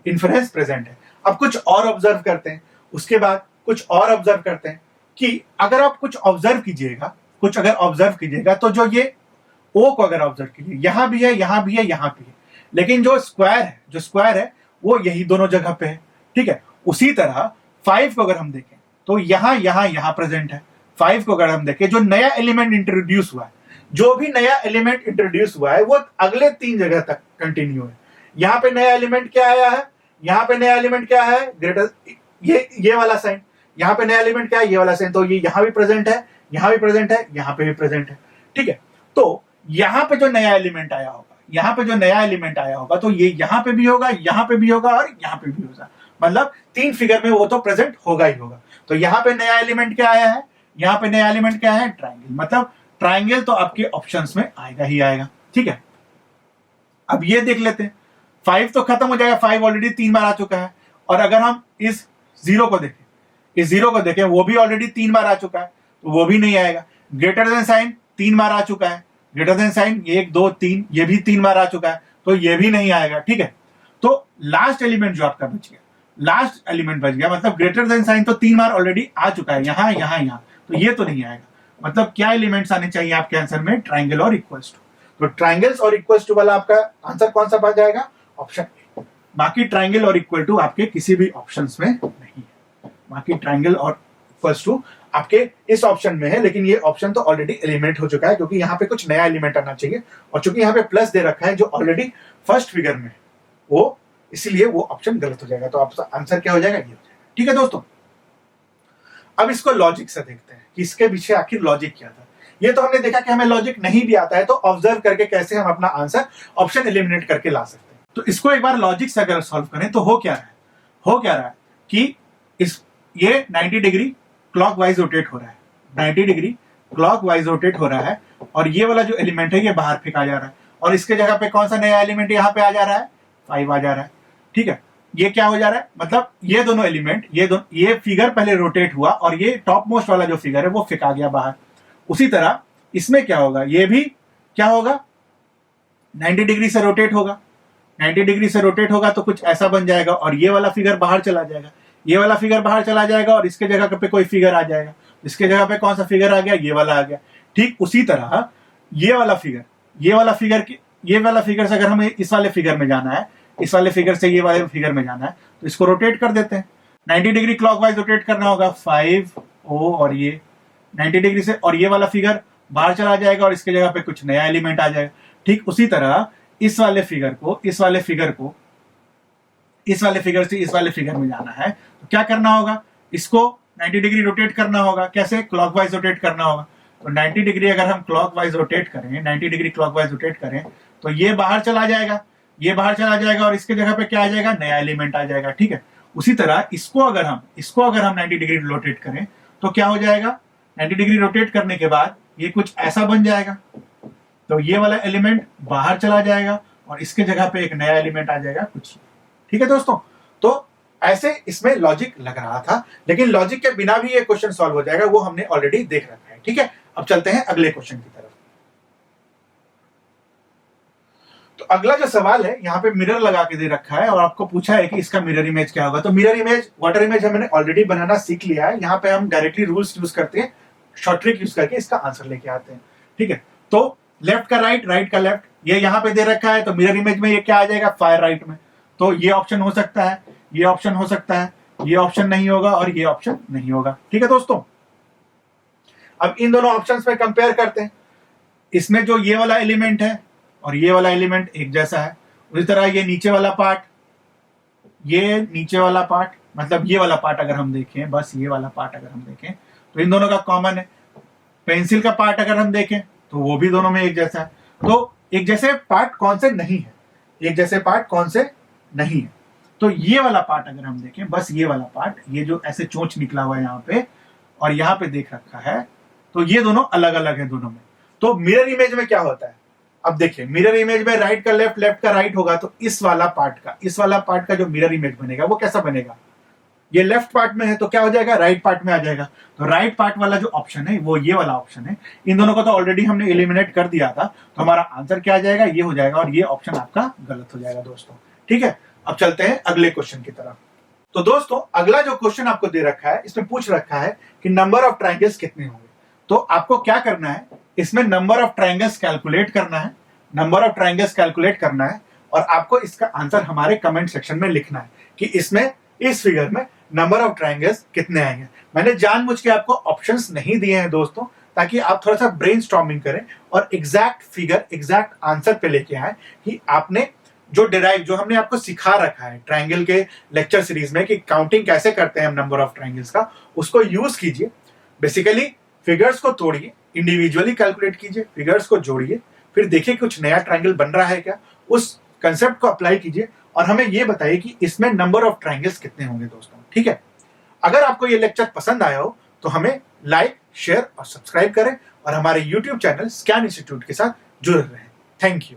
इन्फरेंस प्रेजेंट है। अब कुछ और ऑब्जर्व करते हैं, उसके बाद कुछ और ऑब्जर्व करते हैं कि अगर आप कुछ ऑब्जर्व कीजिएगा, कुछ अगर ऑब्जर्व कीजिएगा, तो जो ये ओ को अगर ऑब्जर्व कीजिए, यहां भी है, यहां भी है, यहां भी है, लेकिन जो स्क्वायर है वो यही दोनों जगह पे है। ठीक है, उसी तरह 5 को अगर हम देखें, तो यहां प्रेजेंट है। 5 को अगर हम देखें, जो नया एलिमेंट इंट्रोड्यूस हुआ है, जो भी नया एलिमेंट इंट्रोड्यूस हुआ है, वो अगले 3 जगह तक कंटिन्यू है। यहां पे नया एलिमेंट क्या आया है, यहां पे नया एलिमेंट क्या है, ग्रेटर, ये वाला साइन। यहां पे नया एलिमेंट क्या है, ये वाला साइन, तो ये यहां भी प्रेजेंट है, यहां भी प्रेजेंट है, यहां पे भी प्रेजेंट है। ठीक है, तो यहां पे जो नया एलिमेंट आया होगा, यहां पे जो नया एलिमेंट आया होगा, तो ये यहां पे भी होगा, यहां पे भी होगा और यहां पे भी होगा, मतलब 3 फिगर में वो तो प्रेजेंट होगा ही होगा। तो यहां पे नया एलिमेंट क्या आया है, यहां पे नया एलिमेंट क्या है, ट्राइंगल, मतलब ट्राइंगल तो आपके ऑप्शंस में आएगा ही आएगा। ठीक है, अब ये देख लेते हैं, 5 तो खत्म हो जाएगा, 5 ऑलरेडी 3 बार आ चुका है। और अगर हम इस 0 को देखें, वो भी ऑलरेडी 3 बार आ चुका है, तो वो भी नहीं आएगा। ग्रेटर देन साइन 3 बार आ चुका है, ग्रेटर देन साइन 1 2 3, ये भी 3 बार आ चुका है, तो ये भी नहीं आएगा। ठीक है, तो लास्ट एलिमेंट जो आपका बच गया, मतलब ग्रेटर देन साइन तो 3 बार ऑलरेडी आ चुका है, यहां, तो ये तो नहीं आएगा। मतलब क्या एलिमेंट्स आने चाहिए आपके आंसर में, ट्राइंगल और इक्वल्स टू। तो ट्राइंगल्स और इक्वल्स टू वाला आपका आंसर कौन सा बच जाएगा, ऑप्शन ए। बाकी ट्राइंगल और इक्वल टू आपके किसी भी ऑप्शंस में नहीं है, बाकी ट्राइंगल और इक्वल्स टू आपके इस ऑप्शन में है, लेकिन ये ऑप्शन तो ऑलरेडी एलिमिनेट हो चुका है, क्योंकि यहाँ पे कुछ नया एलिमेंट आना चाहिए। और चूंकि यहाँ पे प्लस दे रखा है, जो ऑलरेडी फर्स्ट फिगर में वो इसलिए वो ऑप्शन गलत हो जाएगा। तो आपका आंसर क्या हो जाएगा, ये हो जाएगा। ठीक है दोस्तों, अब इसको लॉजिक से देखते हैं कि इसके पीछे आखिर लॉजिक क्या था। ये तो हमने देखा कि हमें लॉजिक नहीं भी आता है, तो ऑब्जर्व करके कैसे हम अपना आंसर ऑप्शन एलिमिनेट करके ला सकते हैं। तो इसको एक बार लॉजिक से अगर सॉल्व करें तो हो क्या रहा है कि ये 90 डिग्री क्लॉकवाइज रोटेट हो रहा है, 90 डिग्री क्लॉकवाइज रोटेट हो रहा है, और ये वाला जो एलिमेंट है ये बाहर फेंका जा रहा है, और इसके जगह पे कौन सा नया एलिमेंट यहाँ पे आ जा रहा है, 5 आ जा रहा है। ठीक है, ये क्या हो जा रहा है, मतलब ये दोनों एलिमेंट, ये फिगर पहले रोटेट हुआ और ये टॉप मोस्ट वाला जो फिगर है वो फेंका गया बाहर। उसी तरह इसमें क्या होगा, ये भी क्या होगा, 90 डिग्री से रोटेट होगा, 90 डिग्री से रोटेट होगा तो कुछ ऐसा बन जाएगा, और ये वाला फिगर बाहर चला जाएगा, ये वाला फिगर बाहर चला जाएगा, और इसके जगह पे कोई फिगर आ जाएगा। इसके जगह पे कौन सा फिगर आ गया, ये वाला आ गया। ठीक उसी तरह ये वाला फिगर से अगर हमें इस वाले फिगर में जाना है, इस वाले फिगर से ये वाले फिगर में जाना है, तो इसको रोटेट कर देते हैं। 90 डिग्री क्लॉकवाइज रोटेट करना होगा, 5O और ये 90 डिग्री से, और ये वाला फिगर बाहर चला जाएगा और इसके जगह पे कुछ नया एलिमेंट आ जाएगा। ठीक उसी तरह इस वाले फिगर से इस वाले फिगर में जाना है, तो क्या करना होगा, इसको 90 डिग्री रोटेट करना होगा। कैसे, क्लॉकवाइज रोटेट करना होगा। तो 90 डिग्री अगर हम क्लॉकवाइज रोटेट करें, 90 डिग्री क्लॉकवाइज रोटेट करें, तो ये बाहर चला जाएगा, और इसके जगह पे क्या आ जाएगा, नया एलिमेंट आ जाएगा। ठीक है, उसी तरह इसको अगर हम 90 डिग्री रोटेट करें तो क्या हो जाएगा, 90 डिग्री रोटेट करने के बाद ये कुछ ऐसा बन जाएगा, तो ये वाला एलिमेंट बाहर चला जाएगा और इसके जगह पे एक नया एलिमेंट आ जाएगा कुछ। ठीक है दोस्तों, तो ऐसे इसमें लॉजिक लग रहा था, लेकिन लॉजिक के बिना भी ये क्वेश्चन सॉल्व हो जाएगा, वो हमने ऑलरेडी देख रखा है। ठीक है, अब चलते हैं अगले क्वेश्चन की तरफ। तो अगला जो सवाल है, यहाँ पे मिरर लगा के दे रखा है और आपको पूछा है कि इसका मिरर इमेज क्या होगा। तो मिरर इमेज, वाटर इमेज हमने ऑलरेडी बनाना सीख लिया है। यहाँ पे हम डायरेक्टली रूल्स यूज करते हैं, शॉर्ट ट्रिक यूज करके इसका आंसर लेके आते हैं। ठीक है, तो लेफ्ट का राइट, राइट का लेफ्ट, ये यहाँ पे दे रखा है, तो मिरर इमेज में ये क्या आ जाएगा, फायर राइट में। तो ये ऑप्शन हो सकता है, ये ऑप्शन हो सकता है, ये ऑप्शन नहीं होगा और ये ऑप्शन नहीं होगा। ठीक है दोस्तों, अब इन दोनों ऑप्शंस में कंपेयर करते हैं। इसमें जो ये वाला एलिमेंट है और ये वाला एलिमेंट एक जैसा है, उसी तरह ये नीचे वाला पार्ट, मतलब ये वाला पार्ट अगर हम देखें, बस ये वाला पार्ट अगर हम देखें तो इन दोनों का कॉमन है। पेंसिल का पार्ट अगर हम देखें तो वो भी दोनों में एक जैसा है। तो एक जैसे पार्ट कौन से नहीं है, तो ये वाला पार्ट अगर हम देखें, बस ये वाला पार्ट, ये जो ऐसे चोंच निकला हुआ है यहाँ पे और यहाँ पे देख रखा है, तो ये दोनों अलग अलग है दोनों में। तो मिरर इमेज में क्या होता है, अब देखिए, मिरर इमेज में राइट का लेफ्ट, लेफ्ट का राइट होगा, तो इस वाला पार्ट का जो मिरर इमेज बनेगा वो कैसा बनेगा, ये लेफ्ट पार्ट में है तो क्या हो जाएगा, राइट पार्ट में आ जाएगा। तो राइट पार्ट वाला जो ऑप्शन है वो ये वाला ऑप्शन है। इन दोनों को तो ऑलरेडी हमने एलिमिनेट कर दिया था, तो हमारा आंसर क्या आ जाएगा, ये हो जाएगा, और ये ऑप्शन आपका गलत हो जाएगा दोस्तों। ठीक है, अब चलते हैं अगले क्वेश्चन की तरफ। तो दोस्तों, अगला जो क्वेश्चन आपको दे रखा है, इसमें पूछ रखा है कि नंबर ऑफ ट्रायंगल्स कितने होंगे। तो आपको क्या करना है, इसमें नंबर ऑफ ट्रायंगल्स कैलकुलेट करना है, और आपको इसका आंसर हमारे कमेंट सेक्शन में लिखना है कि इसमें, इस फिगर में नंबर ऑफ ट्रायंगल्स कितने आएंगे। मैंने जानबूझ के आपको ऑप्शंस नहीं दिए हैं दोस्तों, ताकि आप थोड़ा सा ब्रेनस्टॉर्मिंग करें और एग्जैक्ट फिगर, एग्जैक्ट आंसर पे लेके आए कि आपने जो हमने आपको सिखा रखा है ट्रायंगल के लेक्चर सीरीज में कि काउंटिंग कैसे करते हैं हम नंबर ऑफ ट्रायंगल्स का, उसको यूज कीजिए। बेसिकली फिगर्स को तोड़िए, इंडिविजुअली कैलकुलेट कीजिए, फिगर्स को जोड़िए, फिर देखिए कुछ नया ट्रायंगल बन रहा है क्या, उस कंसेप्ट को अप्लाई कीजिए और हमें ये बताइए कि इसमें नंबर ऑफ ट्रायंगल्स कितने होंगे दोस्तों। ठीक है, अगर आपको ये लेक्चर पसंद आया हो तो हमें लाइक, शेयर और सब्सक्राइब करें और हमारे YouTube चैनल स्कैन इंस्टीट्यूट के साथ जुड़े रहें। Thank you.